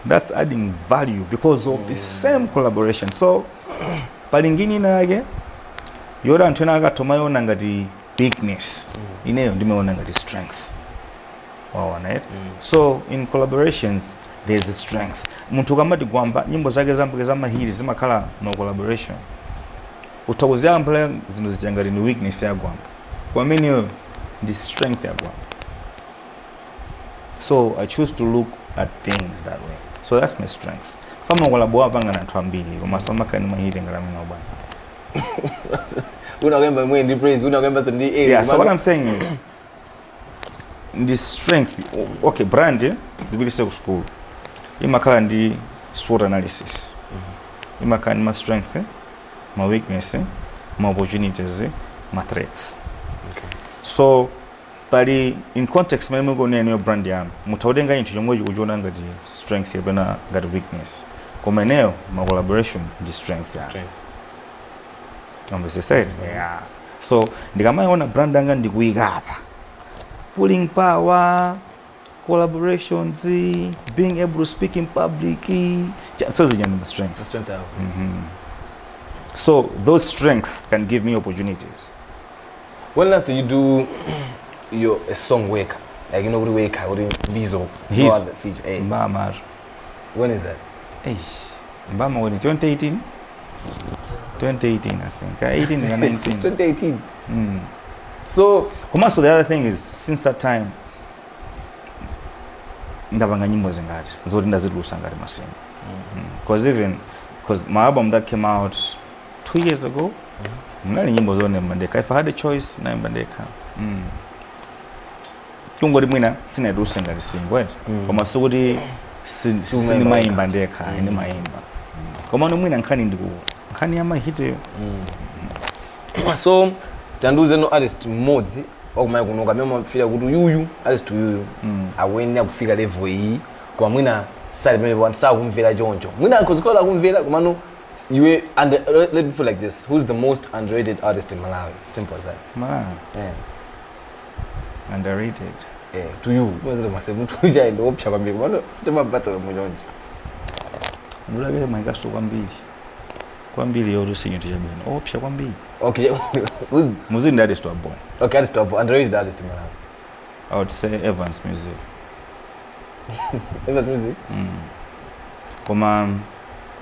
That's adding value because of the same collaboration. So palingini nage yora ntwenaga tomayona ngati weakness. Ineyo ndimeona ngati strength. Waona it? So in collaborations there's a strength. Muntu kama GWAMBA nyimbo zake zambuke zama hili zimakhala no collaboration. Utakuzi ampla zino zichangari ni weakness ya GWAMBA. Kwa mimi the strength ya GWAMBA. So I choose to look at things that way. So that's my strength. Fama kolabo panga na anthu ambiri koma samakani mahiti ngalami no bwana. Unakwemba mwendi praise, unakwemba so ndi Yeah, so what I'm saying is the strength, okay, brand ndibili ku school. Imakhala ndi SWOT analysis. Imakhala ndi ma strength, ma weakness, ma opportunities, ma threats. Okay. So pali in context mwe ngone niyo brand yanu mutaudenga into chomwe kujiona ngati strength yapena ngati weakness koma eneo ma collaboration ndi strength ya Strength. Ambese said yeah. So ndikamaona brand anga ndikuika apa pulling power, collaborations, being able to speak in public, so the strength. The strength out. So those strengths can give me opportunities. When last did you do a song wake? Like you know what wake or Bizo? His feature. Hey. Mbama. When is that? Hey. Mbama when 2018? 2018 I think. 18 and 19. It's 2018. So the other thing is since that time ndabanga nyimbo zingati nzoti ndazitulusa ngati masini. Because my album that came out 2 years ago, ngali nyimbo zone mbandeka. If I had a choice, na mbandeka. Tungori mwina sina dusa ngati single. Koma sukuti sini maimba ndeka, ine maimba. Koma no mwina nkhani ndiku. Nkhani ama hite. So tanduze no artist mods okumaya kunoka mema feel kuti yuyu artist yuyu awene akufika level iyi kwa mwina sale mele want sa kumvela jonjo mwina kozikola kumvela komano you and let me put like this, who's the most underrated artist in Malawi? Simple as that. Malawi. Yeah. Underrated. Yeah, to you. What's the massive mtu uja ndo opcha kwa mbili. Mbona sistema mpata wa mjonjo. Ndulagele maikaso kwa mbili. Kwa mbili yoru sinyo tijabini. Opcha kwa mbili. Okay. Who's Muzini artist wa born. Okay, artist wa underrated artist in Malawi. I would say Evans Music. Evans Music? Koma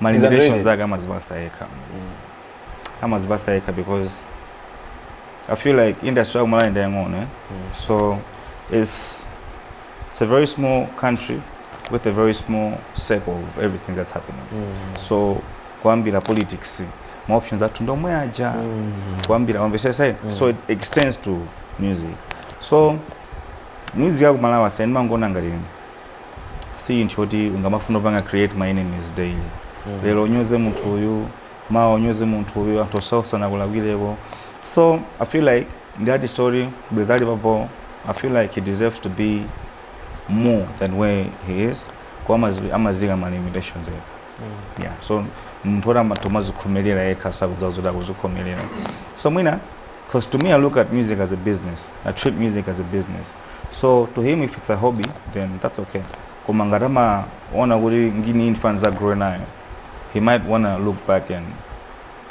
manifestations zake ama zibasaeka. Ama zibasaeka because I feel like industry of Malawi ndayangone. So it's a very small country with a very small circle of everything that's happening. So kwambira politics, more options are ndo mwaja. Kwambira wambese so it extends to music. So music ya Malawi senma ngona ngati si inchoti ungamafuna banga create my enemies daily. Lelo nyoze muntu uyu, mao nyoze muntu uyu atososa na kulagwileko. So I feel like that story bezali babo, I feel like he deserves to be more than where he is. Kwa amaziga ma limitations eka. Yeah. So mtora matomazi kumelera eka sabu zazoda kuzukomelera. So mwina, because to me I look at music as a business. I treat music as a business. So to him if it's a hobby, then that's okay. Kumangarama ona guri ngini infants are growing nayo. He might wanna look back and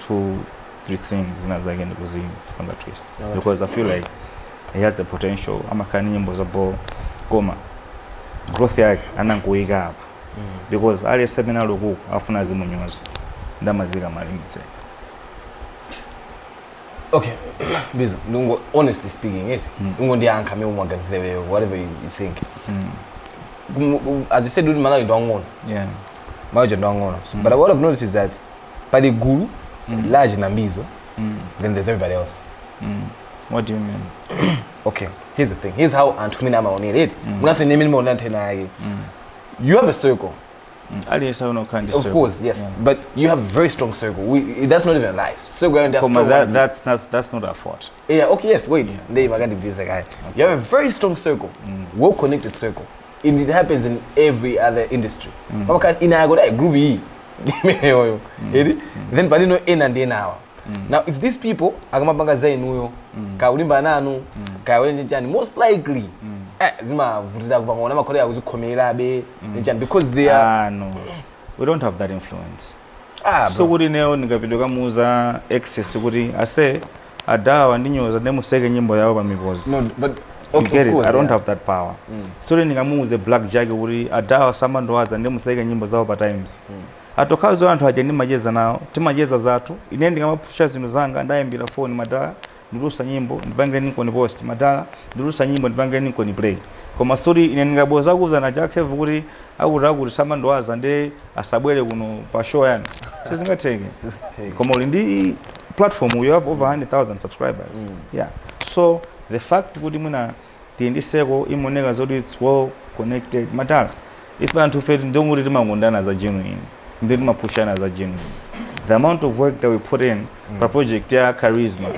2-3 things nazagenda kuzini on that twist. Because I feel like he has the potential. Amakani nyimbo zabo goma growth yake anankuiga hapa. Because ali seminar loku afuna zimunyoza ndamaziga malimitse. Okay, Bizo, Lungo, honestly speaking, it Lungo ndi anka me umwaganzilewe whatever you think. As you said, Malawi don't want. Yeah. Malawi don't want. So, but what I've noticed is that Pali Guru, large Nambizo, then there's everybody else. What do you mean? Okay, here's the thing. Here's how Antumina Maoni did. You have a circle. Alias I don't kind Of course, yes. Yeah. But you have a very strong circle. That's not even lies. Circle and that's not our fault. Yeah, okay, yes, wait. You have a very strong circle, well-connected circle. And it happens in every other industry. Because in a group E, then but you know in and now. Now if these people agamabanga zainuyo kaulimba nanu kawenjani most likely zima vutida kubanga makore yakuzikhomera be because they are no, we don't have that influence. So kuti neo nikapito kamuza access kuti ase adawa ndinyoza nemuseke nyimbo yawo pa mikozi. No, but of course, I don't have that power. So then nikamuze black jack kuti adawa samandowaza nemuseke nyimbo zawo pa times. Atokazo anthu aje ndimajeza nawo timajeza zathu ine ndikamapusha zinthu zanga ndayimbira phone madala ndirusa nyimbo ndipange niko ni post madala ndirusa nyimbo ndipange niko ni play koma story ine ndingaboza kuza na JAAKEV kuti akuti samandowaza ndi asabwere kuno pa show yani sizingateke koma uli ndi platform you have over 100,000 subscribers. Yeah, so the fact kuti mwina tiyendiseko imoneka zoti it's well connected madala if anthu feti ndomuti timangondana za genuine then mapushana as a genuine. The amount of work that we put in per project ya charisma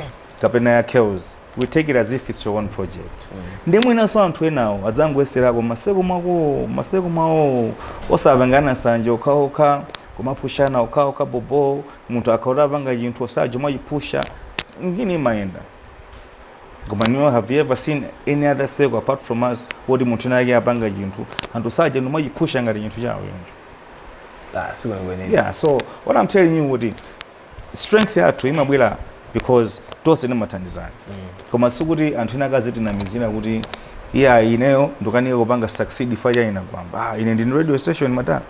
kapena ya chaos, we take it as if it's your own project. Ndemwe naso anthu enawo adzangu eserako maseko mawo osavangana sanje okaoka kumapushana okaoka bobo munthu akaola vanga chinthu osajo mwachipusha ngini maenda. Koma have you ever seen any other circle apart from us wodi munthu nake apanga chinthu anthu saje nomwachipusha ngati chinthu chawo yonjo. Yeah, so what I'm telling you would strength yathu imabwera because tose nemathandizana. Koma sukuti anthu ena gazeti na mizina kuti yeah ineyo ndokaniye kupanga succeed fire ina kwamba ine ndi radio station matana.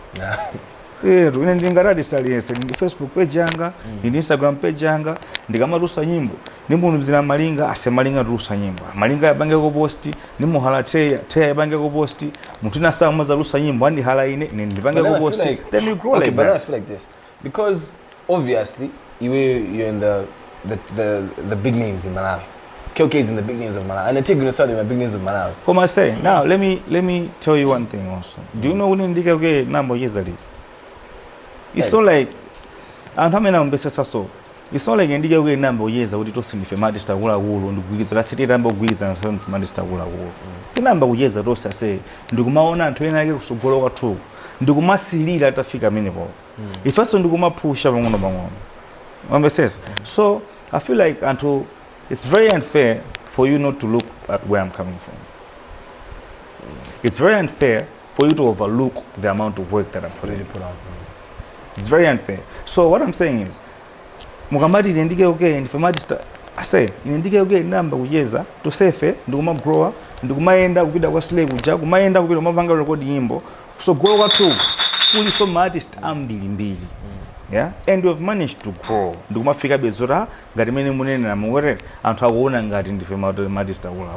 Ine ndingaradi saliense ndi Facebook page yanga, ndi Instagram page yanga, ndikamarusa nyimbo. Nimbunu mzina malinga asemalinga rusa nyimbo. Malinga yabange ko post, nimuhala teya yabange ko post, munthu nasa amaza rusa nyimbo andi hala ine ndibange ko post. Then you grow like but that. I feel like this because obviously you're in the big names in Malawi. KOK is in the big names of Malawi, and I take Guinness in the big names of Malawi. Come I say now let me tell you one thing also. Do you know when KOK number years ago? It's not like I'm having a message so. It's not like ndiga we number years ago to sing for Madista Gula Wool and Guiz la city number Guiz and some Madista Gula Wool. The number years ago say Nduguma and 20 so go two. Nduguma sili that figure minimal. If I saw Nduguma push one says so I feel like until it's very unfair for you not to look at where I'm coming from. It's very unfair for you to overlook the amount of work that I'm putting out. It's very unfair. So what I'm saying is, Mugambadi indike okay and Famadista I say indike okay number uyeza to safe nduguma grower nduguma enda kupita kwa slave uja kumaenda kupita mavanga record nyimbo so grow to fully some artist ambili. Yeah, and we have managed to grow. Nduguma fika bezura ngati mene munene na muwere anthu akuona ngati ndife madista wula.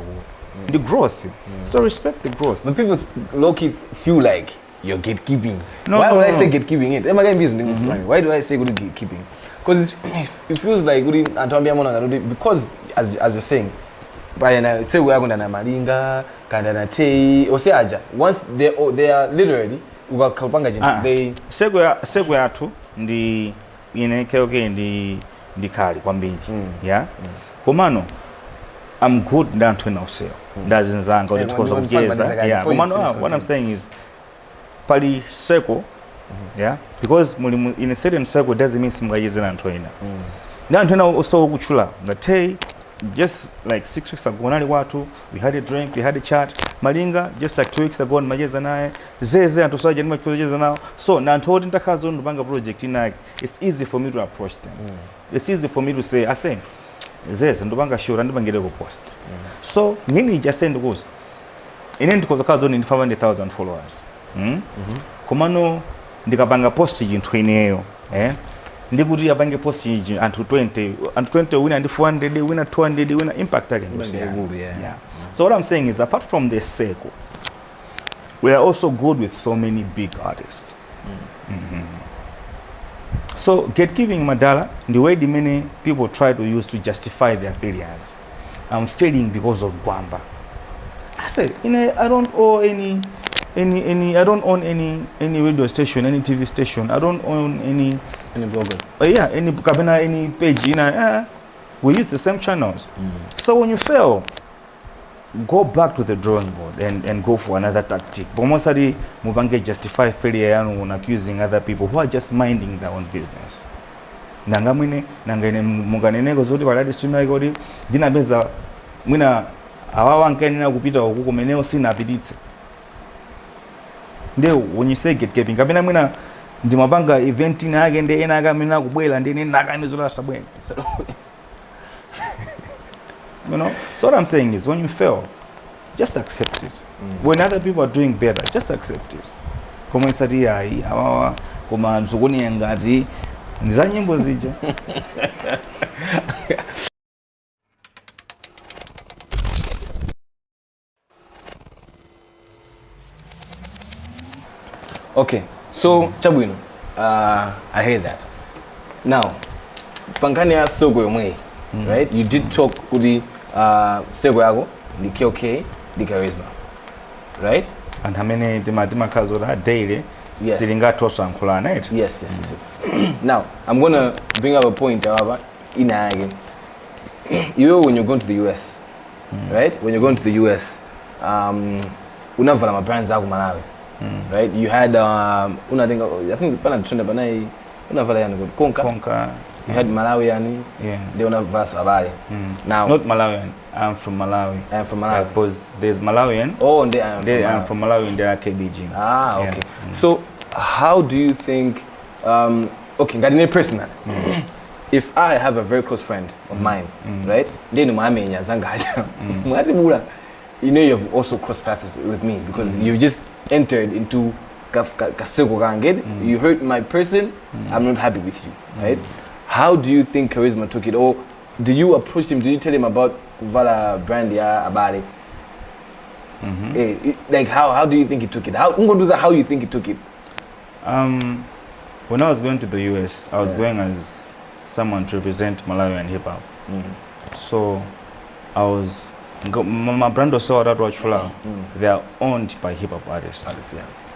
The growth. So respect the growth. But people low-key feel like you're gatekeeping. No, why no, would I no. say gatekeeping it? Am I going to why do I say good gatekeeping? Because it feels like because as you're saying, by say we are going to Malinga, Kandana Tei, or Seaja. Once they are literally they segwe atu ndi ine KOK ndi kali kwambiri. Yeah. Komano I'm good ndanthu ena useo. Ndazinzanga kuti because of jeza. Yeah. Komano what I'm saying is pali circle. Yeah, because in a certain circle doesn't mean simgayeze na anthu ena. Ndanthu ena also kuchula ngatei just like 6 weeks ago nali watu we had a drink, we had a chat. Malinga just like 2 weeks ago nimajeza naye zeze anthu saje nimajeza nao. So na anthu oti ndakhazo ndipanga project inake it's easy for me to approach them. It's easy for me to say I say zeze ndipanga sure ndipangire ku post. So nyini just send goes ine ndikozokazo ni 500,000 followers. Komano ndikapanga post chinthu ineyo ndikuti apange post anthu 20 wina ndi 400 wina 200 wina impact yake yeah. So what I'm saying is apart from the circle we are also good with so many big artists. So gatekeeping madala the way the many people try to use to justify their failures. I'm failing because of GWAMBA. I said I don't owe any I don't own any radio station, any TV station. I don't own any bloggers. Yeah, any page. We use the same channels. So when you fail, go back to the drawing board and go for another tactic. But mostly, mubange justify failure and accusing other people who are just minding their own business. Nangamine mungane gozoti baladi streamer godi dina beza mwina awawa nkenina kupita huko meneo sina apititse. Ndio when you say gatekeeping kapena mwina ndimapanga event nake ndi ena akamena kubwela ndi nene nakanizola sabwene. You know, so what I'm saying is when you fail, just accept it. When other people are doing better, just accept it. Koma isati yayi awawa koma nzukuni yangati niza nyimbo zija. Okay, so Chabwino, I hear that. Now, Pankania Sogo Yomwe, right? You did talk with the Sogo Yago, the KOK, the charisma, right? And how many kazo that daily? Yes. Yes. Now, I'm gonna bring up a point, however, in again. When you're going to the US, right? When you're going to the US, unavala mabrand zako Malawi. Right? You had I think pana trend banai unavala yani Konka. You had Malawian. Yeah. They unavala Sabari. Now not Malawian. I'm from Malawi. Because there's Malawian. Oh, and I'm from Malawi and they are KBG. Ah, okay. Yeah. So how do you think okay, got any personal. If I have a very close friend of mine, right? Then you know you've also crossed paths with me because you've just entered into you hurt my person, I'm not happy with you, right? How do you think Charisma took it? Or do you approach him, do you tell him about Vala Brandia, about it? Like how do you think he took it? How you think he took it? When I was going to the US, I was going as someone to represent Malawian hip-hop. So I was my brand was so that watchful. They are owned by hip-hop artists.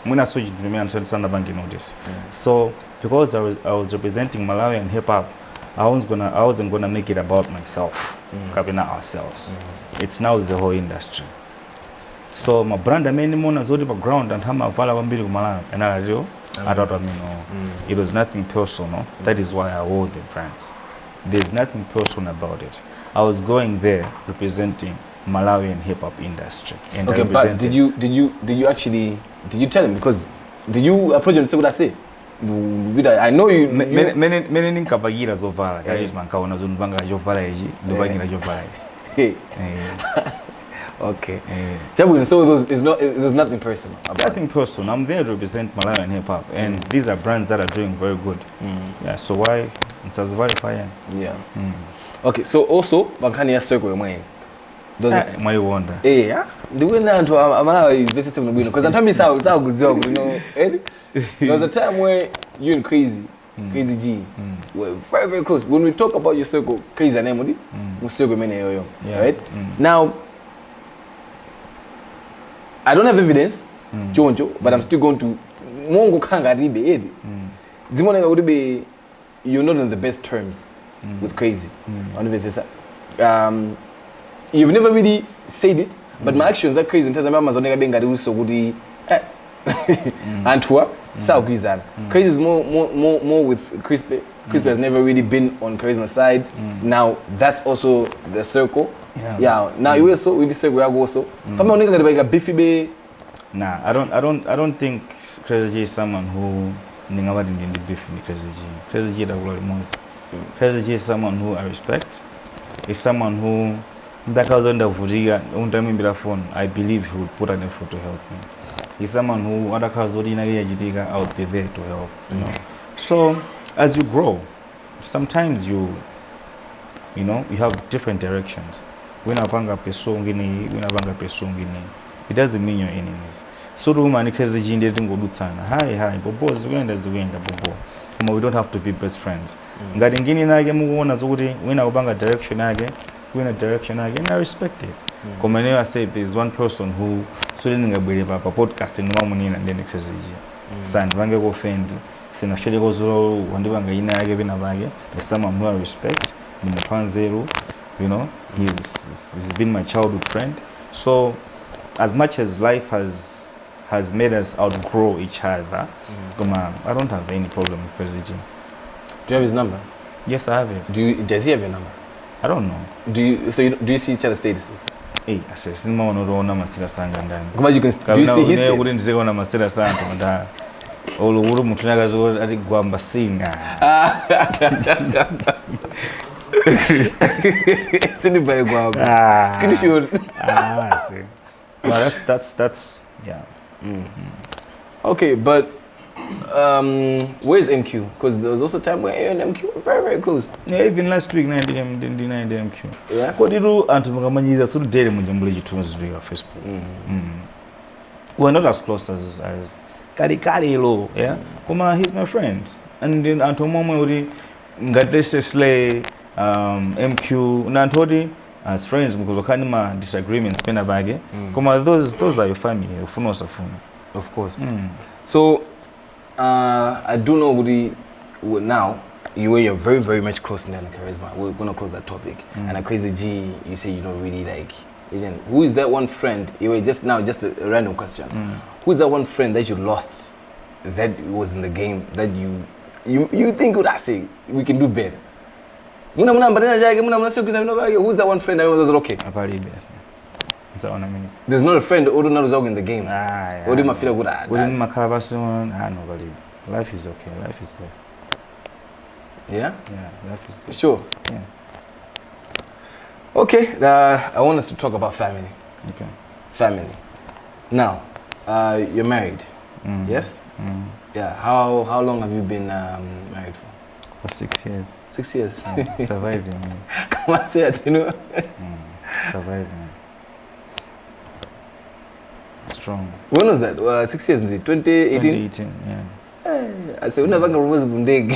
When I saw you to me and said banking notice. So because I was representing Malawian hip-hop, I wasn't gonna make it about myself, Kabina ourselves. It's now the whole industry. So my brand I made more as background and how my value Malawi and I do. I don't know. It was nothing personal. That is why I wore the brands. There's nothing personal about it. I was going there representing Malawian hip hop industry. And okay, but did you actually tell him, because did you approach him and say what I say? I know you many kabagira zovala charisma kaona zunbanga jovala eji ndobangira jovala. Okay. So there's nothing personal. Nothing personal. I'm there to represent Malawian hip hop, and these are brands that are doing very good. Yeah. So why it's as very fine. Yeah. Okay. So also Bankania circle your mind. Does it? My wonder. Yeah. The way now to Malawi is very simple because I'm telling you how good you know. There was a time where you and Crazy G were very very close. When we talk about your circle, Crazy and Emily, we circle many right? Now. I don't have evidence, Jonjo, but I'm still going to Mongo Kanga Ribe. Zimone you're not on the best terms with Crazy. You've never really said it, but my actions are crazy in terms of Amazon being so good. Antwerp, South Queensland. Crazy is more with Crispy. Crispy has never really been on Charisma's side. Now that's also the circle. Yeah. Now you also with the circle also. Nah, I don't think Crazy G is someone who ninga in the beef with Crazy G. Crazy G the most. Crazy G is someone who I respect. Is someone who that was on the phone. I believe he would put an effort to help me. He's someone who other cars would out there to help. You know. So as you grow, sometimes you have different directions. When I bang up a song it doesn't mean your enemies. So the woman Crazy G didn't go to hi, Bobo's Bobo. We don't have to be best friends. When I bang a direction again, I respect it. Come I say there's one person who shouldn't believe a podcast in Mamuni and then crazy. San Vanga go offend, Senasheli goes roll, Wandivanga Ina giving a bag, there's someone who I respect, in the Panzero, you know, he's been my childhood friend. So as much as life has made us outgrow each other, I don't have any problem with President. Do you have his number? Yes, I have it. Does he have your number? I don't know. Do you see each other's statuses? Hey, I said, Sinma no rona masira sanga ndani. Come on, do you see his status? Wouldn't say ona masira sanga mada. Olo uru mutunaga zo ari GWAMBA singa. Send it by GWAMBA. Screenshot. See. Well, that's yeah. Okay, but where's MQ? Because there was also a time where you and MQ were very, very close. Yeah, even last week, I didn't MQ. Yeah. What did you and Mugamanyiza so daily Mujambuli tunes on Facebook? We're not as close as Kari Lo, yeah. Kuma, he's my friend. And then Antomomo Uri Ngadese Slay, MQ, Nantori as friends because of Kanima disagreements, Penabage. Kuma, those are your family, of course. So I do know Woody now you're very, very much close to Nana Charisma. We're gonna close that topic. And a Crazy G, you say you don't really like. Who is that one friend? You were just a random question. Who is that one friend that you lost that was in the game that you think would I say we can do better? Who's that one friend that was okay? Is that what I mean? There's not a friend who knows in the game. Or do you feel good at that? Life is okay. Life is good. Yeah? Yeah, life is good. Sure. Yeah. Okay, I want us to talk about family. Okay. Family. Now, you're married. Yes? Yeah. How long have you been married for? For 6 years. 6 years. Surviving. Come on, say it, you know. Surviving. Strong. When was that? 6 years, 2018? 2018, yeah. I said, never going to remove Bundeg.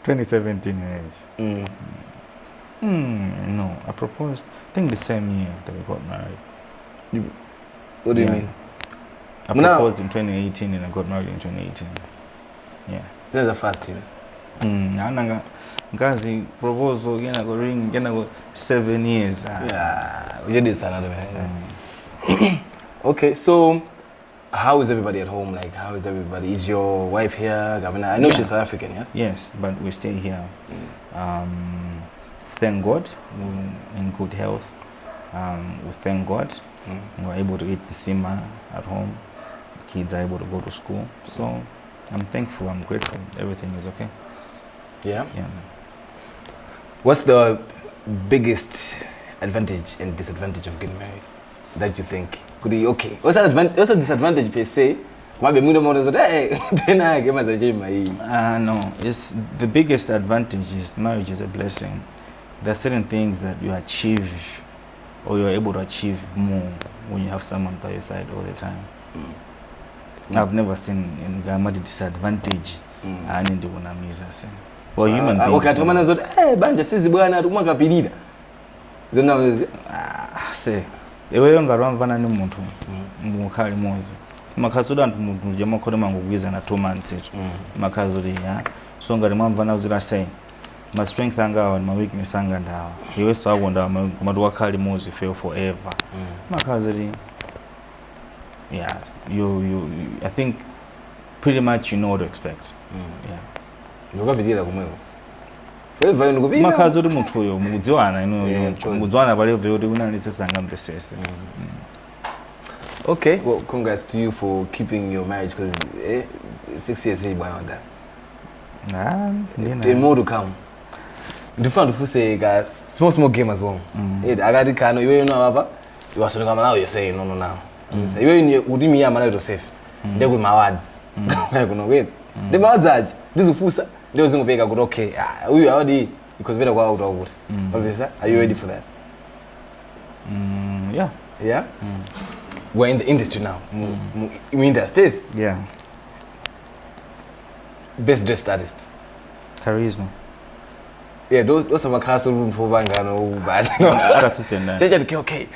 2017 age. No, I proposed, I think the same year that we got married. What do you mean? I proposed in 2018 and I got married in 2018. Yeah. That's the first year. Ngazi proposal gonna go ring gonna go 7 years. Yeah, we did this another way. Okay, so how is everybody at home? Like, how is everybody? Is your wife here, Governor? I know she's South African, yes? Yes, but we stay here. Thank God, in good health. We thank God. We're able to eat the sima at home. Kids are able to go to school. So I'm thankful, I'm grateful. Everything is okay. Yeah? Yeah. What's the biggest advantage and disadvantage of getting married that you think could be okay? What's the disadvantage per se? No, it's the biggest advantage is marriage is a blessing. There are certain things that you achieve or you're able to achieve more when you have someone by your side all the time. I've never seen in Gamadi disadvantage and in the one I'm using. Well, human beings. Okay, banja sisi bwana tumwaka pilida. Zona say ewe ngarwamvana ni muntu mukali mozi. Makazoda muntu jama kore mangugwiza na 2 months etu. Makazodi ya so ngari mwamvana uzira say my strength anga my weakness anga ndawa. Iwe so agonda kumadu wakali mozi fail forever. Makazodi yeah, you I think pretty much you know what to expect. Yeah. Nukabidira kumwewo. Makazi uri muntu uyo mugudziwana mugudziwana bali vyo unanitse sanga mbesese. Okay, well, congrats to you for keeping your marriage because 6 years is bwana onda. There's more to come. Different to say got small game as well. I got the kind of you know papa. You are saying now you're saying no now. You udimi ya mana to safe. They with my words. Wait. The words this ufusa. They was going to be okay. We already because better go out of obviously. Are you ready for that? Yeah. Yeah. We're in the industry now. We in the state. Yeah. Best dressed artist. Charisma. Yeah, those are my castle room for Bangano. Okay.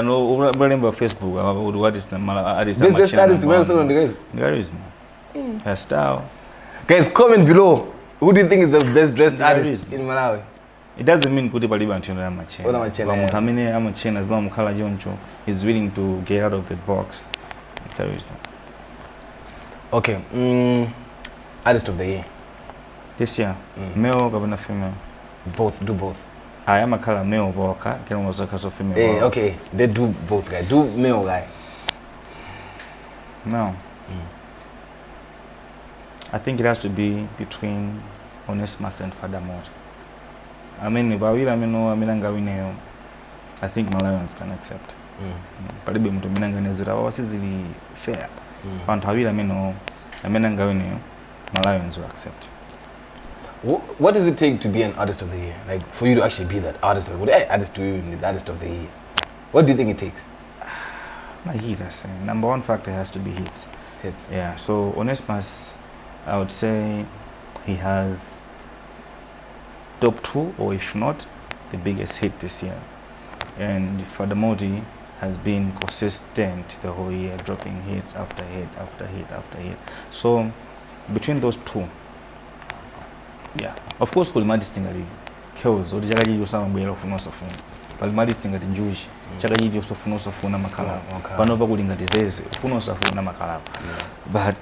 No, remember Facebook. What is the artist? Best dressed artist. Well, so on the guys. Charisma. Her style. Guys, comment below. Who do you think is the best dressed artist in Malawi? It doesn't mean kuti palibe anthu ena amachena. Ona machena. Munthu amene amachena as long mukhala choncho is willing to get out of the box. Charisma. Okay. Artist of the year. This year, male or female? Both. Do both. I am a color male worker. Can also cast female. Hey, okay. They do both, guys. Do male guy. No. I think it has to be between Onesmus and Father Mort. I mean, if I will, I think Malawians can accept. But if you was easily fair. And how will Malawians will accept. What does it take to be an artist of the year? Like for you to actually be that artist of the year? Artist to you, the artist of the year. What do you think it takes? My hit, I say. Number one factor has to be hits. Hits. Yeah. So Onesmus, I would say he has top 2, or if not, the biggest hit this year. And Father Moti has been consistent the whole year, dropping hits after hit after hit after hit. So between those two, yeah, of course, kuli madistingati kills or jagaji yosama bwera kufunosafuna. Pali madistingati Jewish, jagaji yosofunosafuna makala. Panoba kulingati zeze ufunosafuna makala. But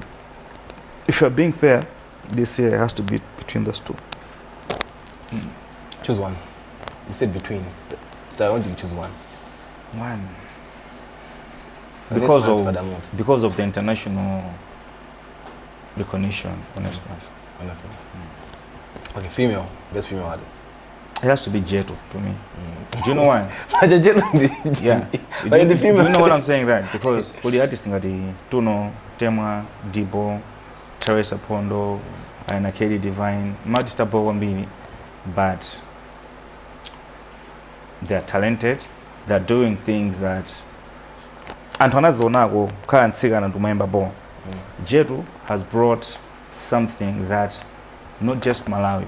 if you're being fair, this year it has to be between those two. Choose one. You said between, so I want you to choose one. One. Because of the international recognition, Onesmus. Okay, female, best female artist. It has to be Jeto to me. Do you know why? Yeah. Do you know what I'm saying? That because for the artists, Tuno, Tema, Dibo, Teresa Pondo, and Akeli Divine, Madista Bowambini, but they're talented. They're doing things that Antoine Zonago can't sing and remember. Jeto has brought something that not just Malawi,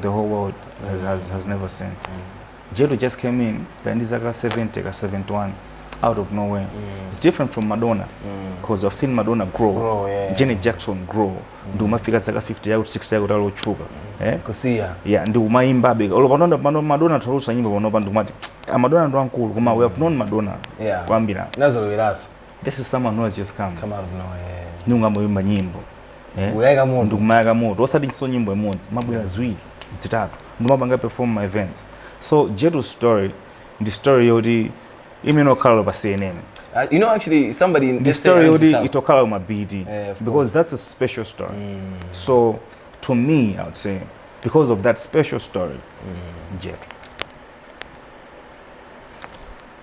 the whole world has never seen. Jeto just came in, Bandizaka 70, 71, out of nowhere. It's different from Madonna, because I've seen Madonna grow, Janet Jackson grow. Nduma fika saka 50 out 60 out alo chuka. Kusia. Yeah, ndi umayimba big. Olo Madonna tolusa nyimbo bono bantu mati. Madonna ndo ankulu kuma we have known Madonna. Yeah. Kwambira. Nazo wiraso. This is someone who has just come out of nowhere. Nunga moyimba nyimbo. Uyaga moto. Ndukumayaga moto. Osadi so nyimbo emodzi. Mabwera ziwiri, zitatu. Ndumabanga perform my events. So Jeto's story, the story yodi imenokhala pa CNN. You know, actually, somebody in the story yodi itokhala ma BD, because that's a special story. So to me, I would say, because of that special story, Jeto.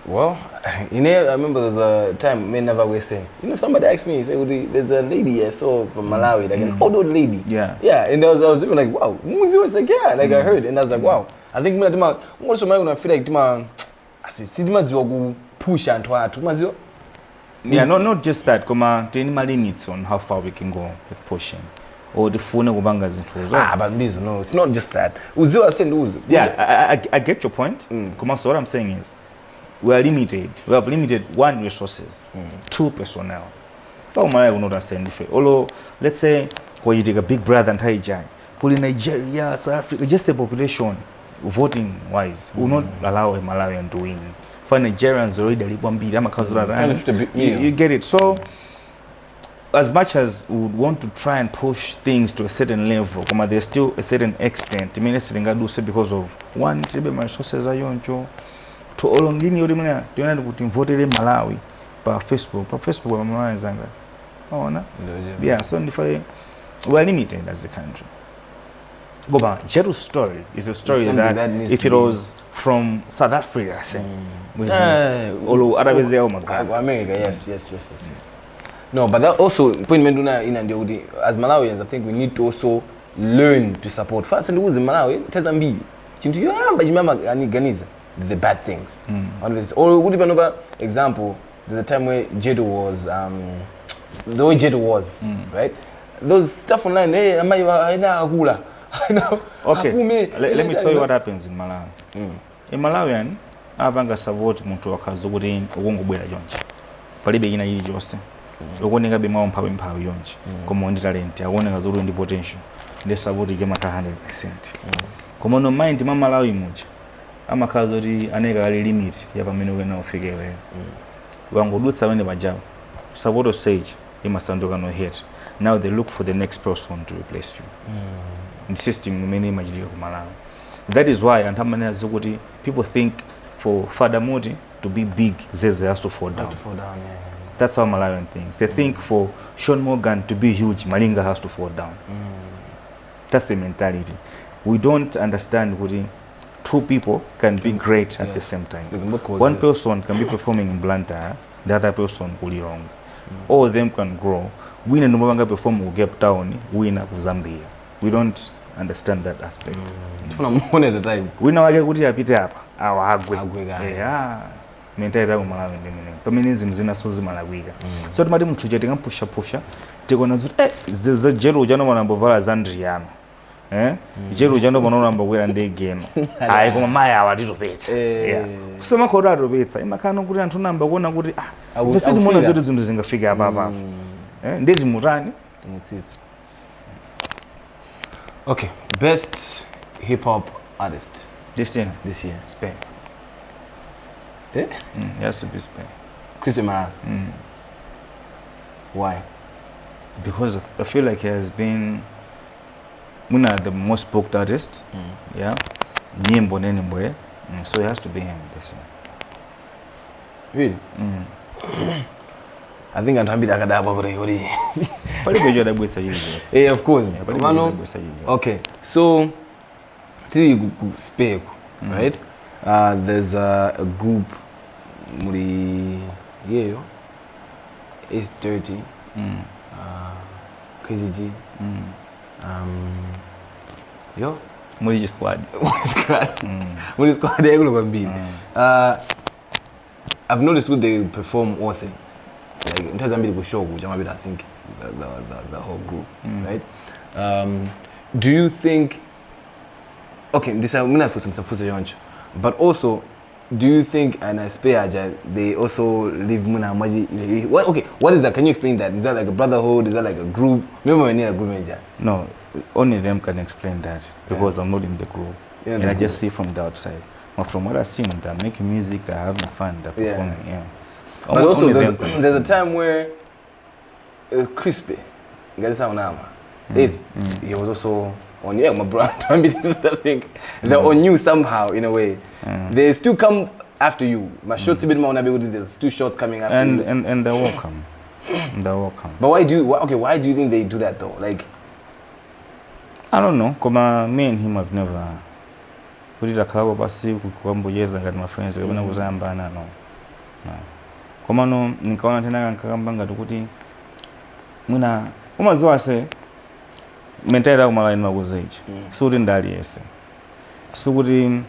Well, I remember there was a time men never were saying, somebody asked me, there's a lady I saw from Malawi, like an old lady. Yeah. Yeah, and I was even like, wow. I was like, yeah, like I heard, and I was like, wow. I think most of my I feel like I see push and to yeah, not just that. There are limits on how far we can go with pushing. Or the phone kubangas into but this, no, it's not just that. Yeah, I get your point. So what I'm saying is, we are limited. We have limited, 1, resources, 2, personnel. Although, let's say, when you take a big brother and Nigeria, put in Nigeria, South Africa, just the population, voting wise, will not allow a Malawian to win. For Nigerians already, you get it. So, as much as we would want to try and push things to a certain level, there's still a certain extent. I mean, because of 1, my resources are yoncho. To all on linear, you know, put voted in Malawi by Facebook. By Facebook, yeah, so we're limited as a country. Go back. Jeto's story is a story that if it was from South Africa, I say, America, yes. No, but that also, as Malawians, I think we need to also learn to support. First, and who's in Malawi? Tezambi. The bad things. Or would even another example, there's a time where Jeto was, the way Jeto was, right? those stuff online, hey, okay, let me tell you what happens in Malawi. In Malawian, abanga support muntu wakazi ukuthi ukungubwera yonke. Palibe ina yili joste. Ukunika bima mphawe yonke. Koma ndi talent, akuoneka zuri ndi potential. Ndi support ike maka 100%. Koma no mind mama Malawi mucha. Amakazi oti aneka ali limit ya pamene wena ufike wewe. Wangodutsa wene bajawo. Support of sage imasanduka no hit. Now they look for the next person to replace you. In system many imajitika ku Malawi. That is why antamane people think for Father Modi to be big, Zeze has to fall down. That's how Malawian thinks. They think for Sean Morgan to be huge, Malinga has to fall down. That's the mentality. We don't understand what two people can be great at the same time. One person can be performing in Blantyre, the other person will be wrong. All of them can grow. We in Numabanga perform in Cape Town, we in Zambia. We don't understand that aspect. We know I get apite hapa. Agwe. Yeah. Mentality ya Malawi ndimene. Pamene zina sozi Malawiga. So timati mtuje pusha. Tikona zoti the jero jano wanambovala Zandriano. Jero jano wanambo kwera ndegeno. Ayi koma maya awatitopetsa. Yeah. Kusema khoda atopetsa. Imakana kuti anthu namba kuona kuti Vesi mona zoti zinthu zingafika apa. Ndezi mutani. Okay, best hip hop artist This year, Spain. It has to be Spain. Christian Mara. Why? Because I feel like he has been one of the most booked artists. Yeah. So it has to be him this year. Really? I think I'm happy that yeah, of course. Okay, so till you speak, right? There's a group, It's Dirty, Crazy G, yo, Muri Squad. Muri Squad. I've noticed what they perform also. Like in terms of the show, I think the whole group, right? Do you think? Okay, this is not for some but also, do you think and they also live Muna Maji? What is that? Can you explain that? Is that like a brotherhood? Is that like a group? Remember when you're a group manager? No, only them can explain that because I'm not in the group, and I just see from the outside. But from what I've seen, they're making music, they're having fun, they're performing. Yeah. But also, there's a time where Crispy, he was also on my brand. I think they're on you somehow in a way. They still come after you. My shorts bit more there's 2 shots coming after you. And they're welcome. They're welcome. But why do you think they do that though? Like, I don't know. Cause me and him have never put it a club basi kuambojeza ngati my friends kabana kuzambana no. Koma no nikaona tena nkakambanga tukuti mwina umaziwa se mentality kumala ina kuzechi suti ndali yese sukuti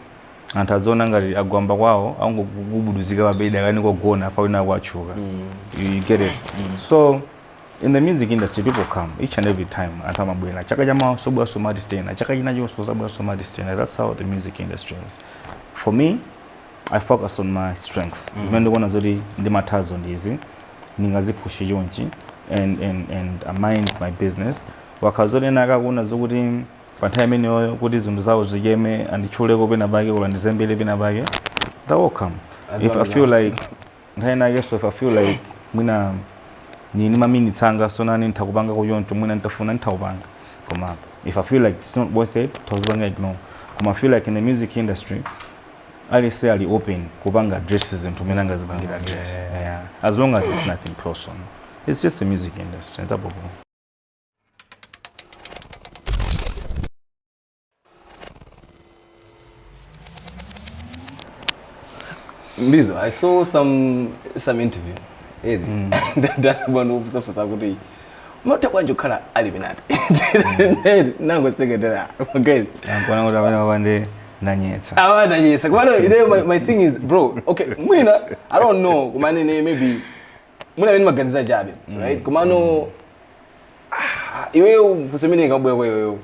antazona ngati agwamba kwawo angokubuduzika mabeda kani kogona afa wina kwachuka. You get it? So in the music industry, people come each and every time. Chaka jama sobwa somadi stena, chaka jina jo sobwa somadi stena. That's how the music industry is. For me, I focus on my strength. Zimendo wana zodi ndi matazo ndizi, ningazi pushi yonchi, and I mind my business. Wakazodi naga kuna zodi patime ni oyo kuti zundu zao zigeme andichule ko bena bage ola ndizembele bena bage. That will come. If I feel like, if I feel like mina ni mami nitsanga so nani nitakubanga kuyonto mwina nitafuna nitawubanga koma if I feel like it's not worth it tawubanga ignore koma I feel like in the music industry I say ali open kubanga dresses into menanga zibangira dress as long as it's nothing personal. It's just the music industry. It's about Mbizo, I saw some interview. That one officer for Sakuti. Mota kwanjo kala aliminati. Nango secretary. Guys. Angwana ngona wande nanyetsa. Nanyetsa. My thing is, bro, okay, mwina, I don't know, kumane maybe muna wini maganiza jabe, right? Kumano iwe for so many ngabwe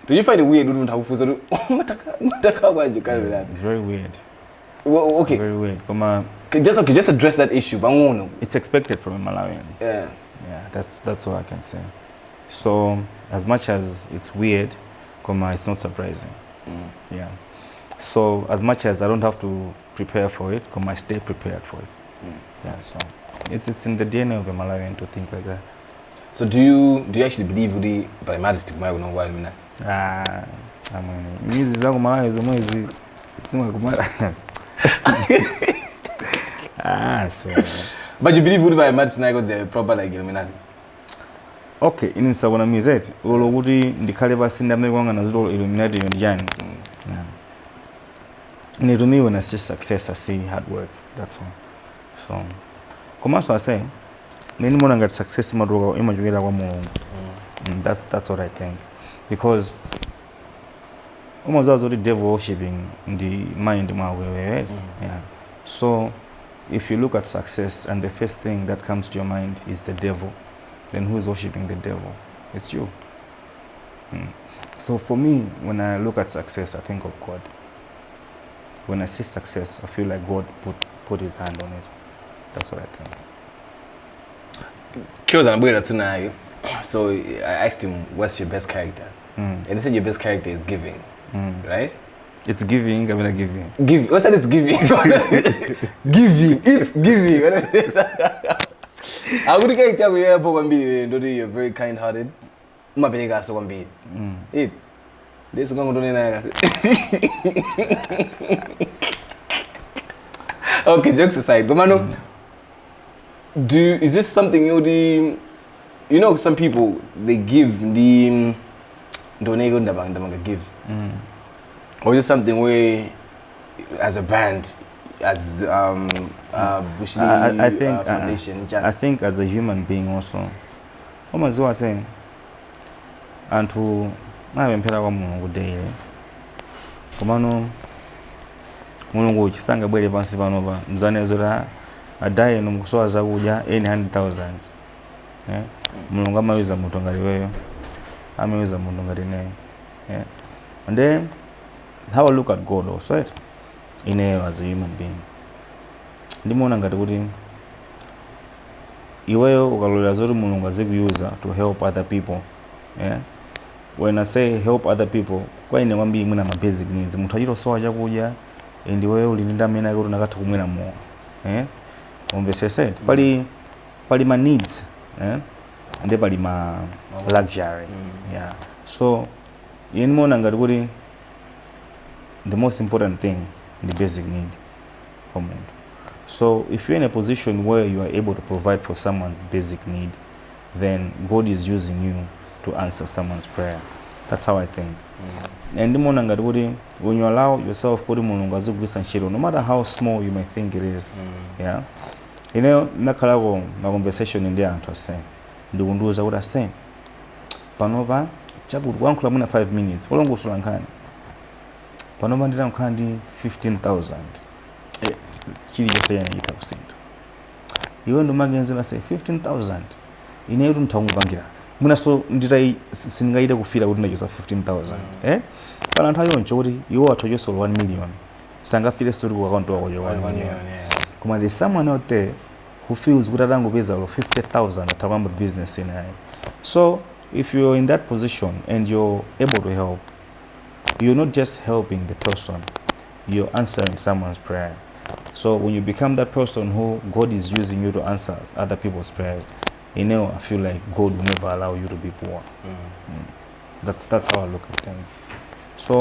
do you find it weird when you for so mataka wanje kind of that? It's very weird. Well, okay. Very weird. Just address that issue. It's expected from a Malawian. Yeah. Yeah, that's all I can say. So as much as it's weird, it's not surprising. Yeah. So as much as I don't have to prepare for it, I stay prepared for it. Yeah. So it's in the DNA of a Malawian to think like that. So do you actually believe the by majesty why we know why we not? I mean, so. But you believe by majesty I got the proper like Illuminati? Okay, in Savona Mizet, Ologudi, the Caliber Sindamewang and Azul Illuminati and Jan. And to me, when I see success, I see hard work. That's all. So, Komaso I say, many more got success in Madroga, imagine that's what I think. Because almost already devil worshipping the mind, yeah. So, if you look at success and the first thing that comes to your mind is the devil, then who is worshipping the devil? It's you. So for me, when I look at success, I think of God. When I see success, I feel like God put his hand on it. That's what I think. So I asked him, what's your best character? And he said your best character is giving, right? It's giving, I'm gonna give you. Give. What's that? It's giving. Giving. It's giving. I would get tell you you're very kind-hearted. It. This is going to okay, jokes aside, Gomano, is this something you know some people they give the don't give. Or is it something where as a brand as Bushley I think Foundation. I think as a human being also. What was saying? And to I have mpera kwa Mungu daily. Komano Mungu ukisanga bwele bansi banova mzane zora adaye no mukusowa za kuja 800,000. Eh? Mulungu amaweza muntu ngali weyo. Amaweza muntu ngali naye. Yeah. And then how I look at God also, right? As a human being. Ndimona ngati kuti iweyo ukalola zoti Mulungu azikuyuza to help other people. Yeah? When I say help other people, kwa ine kwambiri mwina ma basic needs. Munthu achitosowa chakudya and iweyo ulinda amene kuti nakatha kumwera mowa. Eh? Umvesese pali ma needs, eh? Ndi pali ma luxury. Yeah. So ndimona ngati kuti the most important thing, the basic need for muntu. So if you're in a position where you are able to provide for someone's basic need, then God is using you to answer someone's prayer. That's how I think. And when you allow yourself no matter how small you may think it is, yeah. You know, nakalago na conversation in there to say, ndigunduza what I say. Panova chabu wankula muna 5 minutes. Olongo sulankani. Panova ndira nkandi 15,000. Chili just saying 8%. Iwe ndo magenzo na say 15,000. Ineyo ntangu bangira. Muna so ndira singaida kufira kuti ndachisa 15,000. Kana nthayo nchoti iwo athoje so 1 million. Sanga file story ku account wako 1 million. Kuma there's someone out there who feels kuti atangopeza 50,000 atawamba business in it. So if you're in that position and you're able to help, you're not just helping the person, you're answering someone's prayer. So when you become that person who God is using you to answer other people's prayers, you know, I feel like God will never allow you to be poor. That's how I look at things. So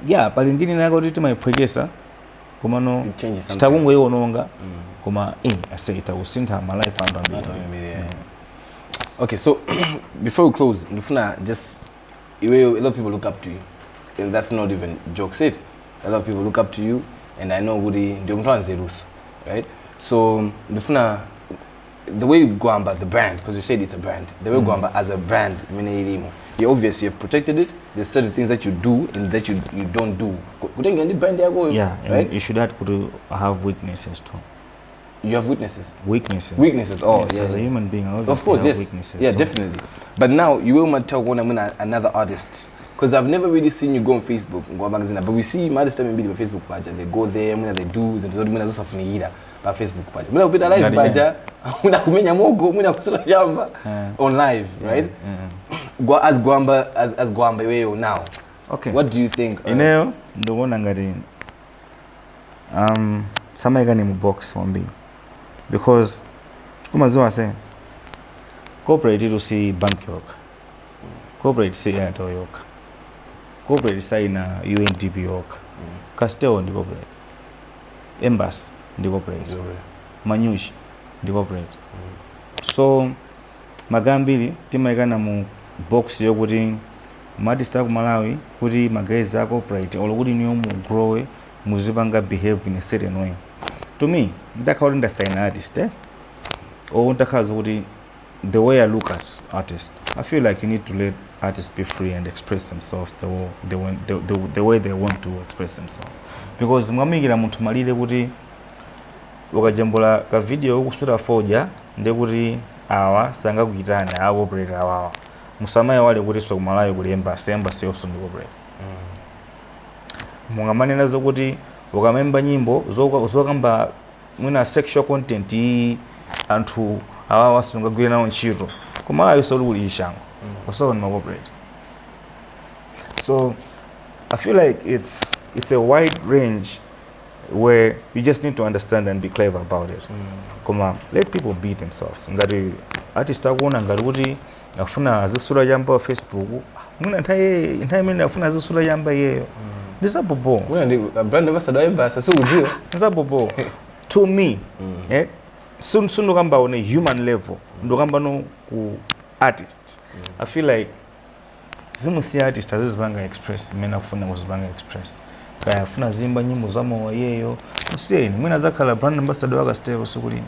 yeah, but in I got it to my predecessor. Kumano chitagungo yo nonga. Kuma I say it will send my life and Okay, so before we close, just a lot of people look up to you, and that's not even jokes. A lot of people look up to you, and I know the right? So the way GWAMBA, the brand, because you said it's a brand, the way GWAMBA as a brand, you obviously have protected it. There's certain things that you do and that you don't do. Yeah, right? You should have weaknesses too. You have witnesses. Weaknesses. Oh, yes, yeah. As a human being, I Of course, yes. weaknesses. Yeah, so. Definitely. But now you will tell when I'm another artist. Because I've never really seen you go on Facebook and go on magazine. But we see my artist time on Facebook page. They go there, they do, and they do stuff by Facebook page. When I put a live page, when I kumenya mogo, when I kusala jamba on live, right? Go as Gwamba way now. Okay. What do you think? You know, the one ngati samaika ni box wambi because kumaziwa say corporate to see bank york, corporate say airtel york, corporate say na UNDP york, Castel ndi corporate, embassy ndi corporate, manyushi ndi corporate. So magambiri timaikana mu box yokuti madista ku Malawi kuti magereza a corporate or kuti niyo mu grow muzipanga behave in a certain way. To me, ndakhala understand artist or ndakhala kuti the way I look at artists, I feel like you need to let artists be free and express themselves the way they want to express themselves. Because mwamikira munthu malire kuti ukajambula ka video ukusuta foja ndekuti awa sanga kuitana awo operator awa musamaye wale kuti so Malawi kuli embassy yonso ndi corporate. Mungamanena zokuti ukamemba nyimbo zokamba mwina sexual content anthu awa wasunga gwira nawo ntchito koma ayo soli kuli ishango osowa ni corporate. So I feel like it's a wide range where you just need to understand and be clever about it. Let people be themselves. Ngati artist akuona ngati kuti afuna azisula jamba Facebook mwina nthawi imene afuna azisula jamba yeyo ndisapopo mwina ndi brand ambassador embassy sikudziwa ndisapopo to me sunu kamba on a human level ndo kamba no ku artist. I feel like zimusi artist azizipanga express imene akufuna kuzipanga express kaya afuna zimba nyimbo zamo yeyo useni mwina zakhala brand ambassador wakastero sikulini.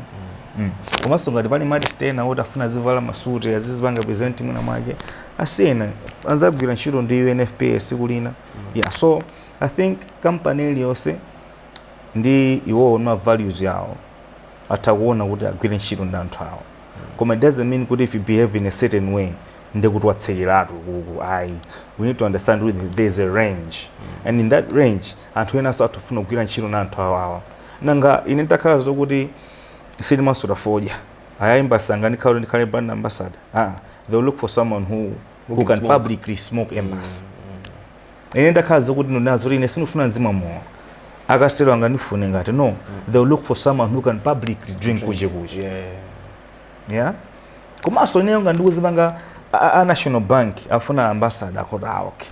Komanso ngati pali artist ena oti afuna zivala masuti azizipanga present mwina mwake asena anzagwira ntchito ndi UNFPA sikulina. Yeah, so I think company iliyonse ndi iwo na values yawo atakuona kuti agwire ntchito ndi anthu awo. Koma it doesn't mean kuti if you behave in a certain way ndekuti watsekeratu kuku ayi. We need to understand that there's a range, and in that range anthu ena so atufuna kugwira ntchito na anthu awo. Nanga ine ndakhala zokuti cinema sort of foja ayimba sangani khalo ndikhale brand ambassador. They'll look for someone who can publicly smoke embassy. Ine ndakhala zokuti nonazo ine sinufuna nzima mo akastelo anganifune ngati no, they'll look for someone who can publicly drink kuje. Yeah. Komanso ine ngandikuzipanga a national bank afuna ambassador akoti okay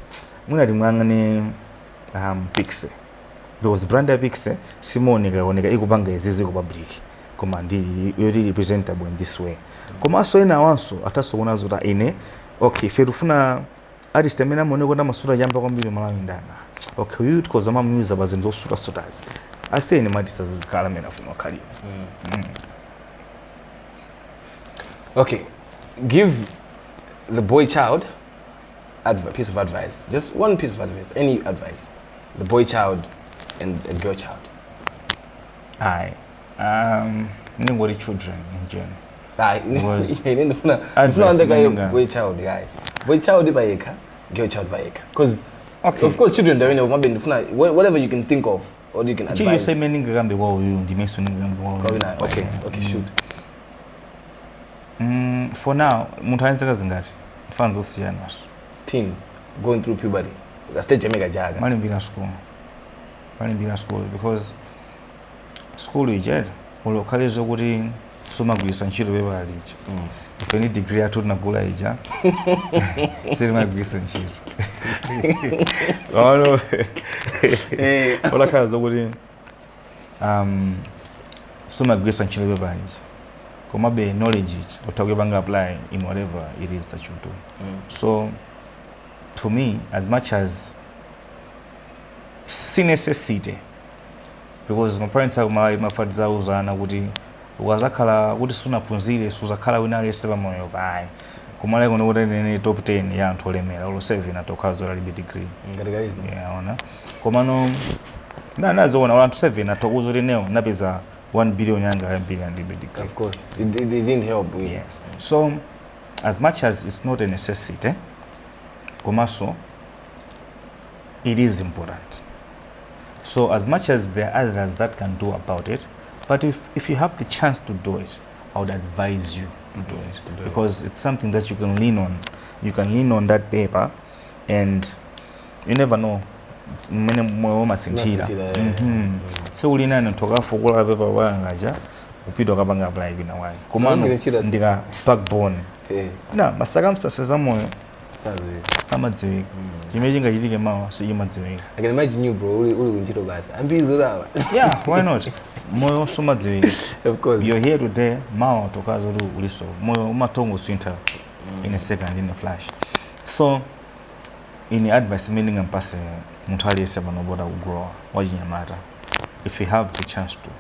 mwina limwangane Pixel because brand ya Pixel simoneka ikupanga izizi ku public koma ndi yori representable in this way. Komanso ena awanso atasokona zota ine okay fe tufuna artist amene amoneka ndi masuta jamba kwambiri Malawi ndana okay you because amamuza bazenzo suta asene madisa zikhala amene afuna okhalira. Okay, give the boy child a piece of advice, just one piece of advice, any advice. The boy child and a girl child. Nobody children in general. Boy child, guy. Boy child by acre, girl child by acre. Because of course children don't know whatever you can think of or you can advise. You say many gambe wow you dimension gambe. Okay, shoot. For now, muntu anataka zingati. Fans osiyana naso. Teen going through puberty. The stage mega jaga. Mali mbira school because school ije olokale zokuti soma gwisa ntchito beba alije. If any degree atu na gula ija. Siri magwisa ntchito. Oh no. Olakale zokuti soma gwisa ntchito beba alije. Koma be knowledge utakubanga apply in whatever it is that you do. So to me, as much as si necessity, because my parents have my father's uzana kuti ukazakhala kuti sunaphunzire suzakhala wina leseba moyo bai kumale kuno kuti ne top 10 ya anthu olemera ulo 7 atokhazo la degree ngati izi yeah ona koma no nazoona anthu 7 atokuzo lineo napeza 1 billion yanga 1 billion libidika. Of course, it didn't help. Yes. So, as much as it's not a necessity, komaso, it is important. So, as much as there are others that can do about it, but if you have the chance to do it, I would advise you to do it because it's something that you can lean on. You can lean on that paper, and you never know. So we lean toka fukula paper wangaja upito kabanga apply bina wai. Komano ndika backbone. Na masakams moyo samadze. Imagine ngajike mawa siyimadze. I can imagine you, bro. Uli unjiro basa. Ambizura. Yeah, why not? Moyo somadze. Of course. You're here today, mawa toka zuru uliso. Moyo umatongo swinter in a second, in a flash. So in advice meaning and pass mutali seba no boda grow wajinyamata if you have the chance to.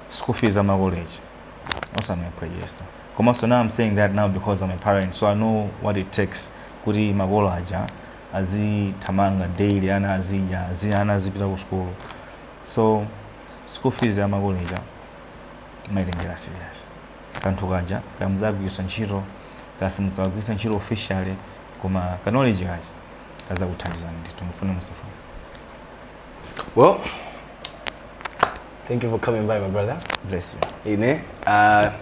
School fees are my college. Also my prejudice. So now I'm saying that now because I'm a parent, so I know what it takes. Kuri magolo aja azi tamanga daily ana azija azi ana zipita ku school. So school fees are my college. My danger serious. Kantu kaja kamzagu isanchiro kasimzagu isanchiro officially kuma knowledge yaje kaza kutandiza ndi tumufuna Mustafa. Well, thank you for coming by, my brother. Bless you.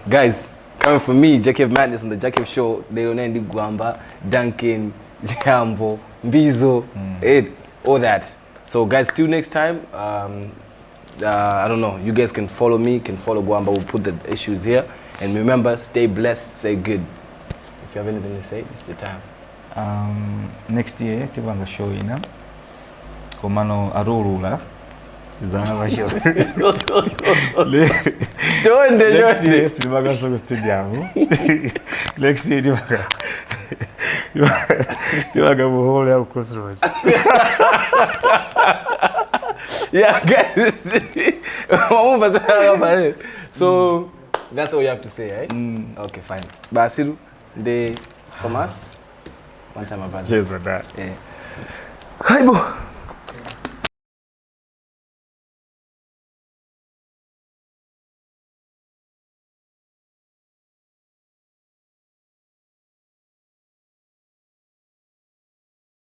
Guys, coming from me, JAAKEV Madness on the JAAKEV Show, Leonendi GWAMBA, Duncan, Jambo, Mbizo, all that. So guys, till next time, I don't know, you guys can follow me, can follow GWAMBA, we'll put the issues here. And remember, stay blessed, stay good. If you have anything to say, it's your time. Next year, tibanga show ina. Komano arulula. Zana show. Next year, tibanga show studio. Next year, tibanga muhole au crossroads. Yeah, guys. So that's all you have to say, right? Okay, fine. Basiru, from us. One time about Cheers, brother. Yeah. Hi, bo.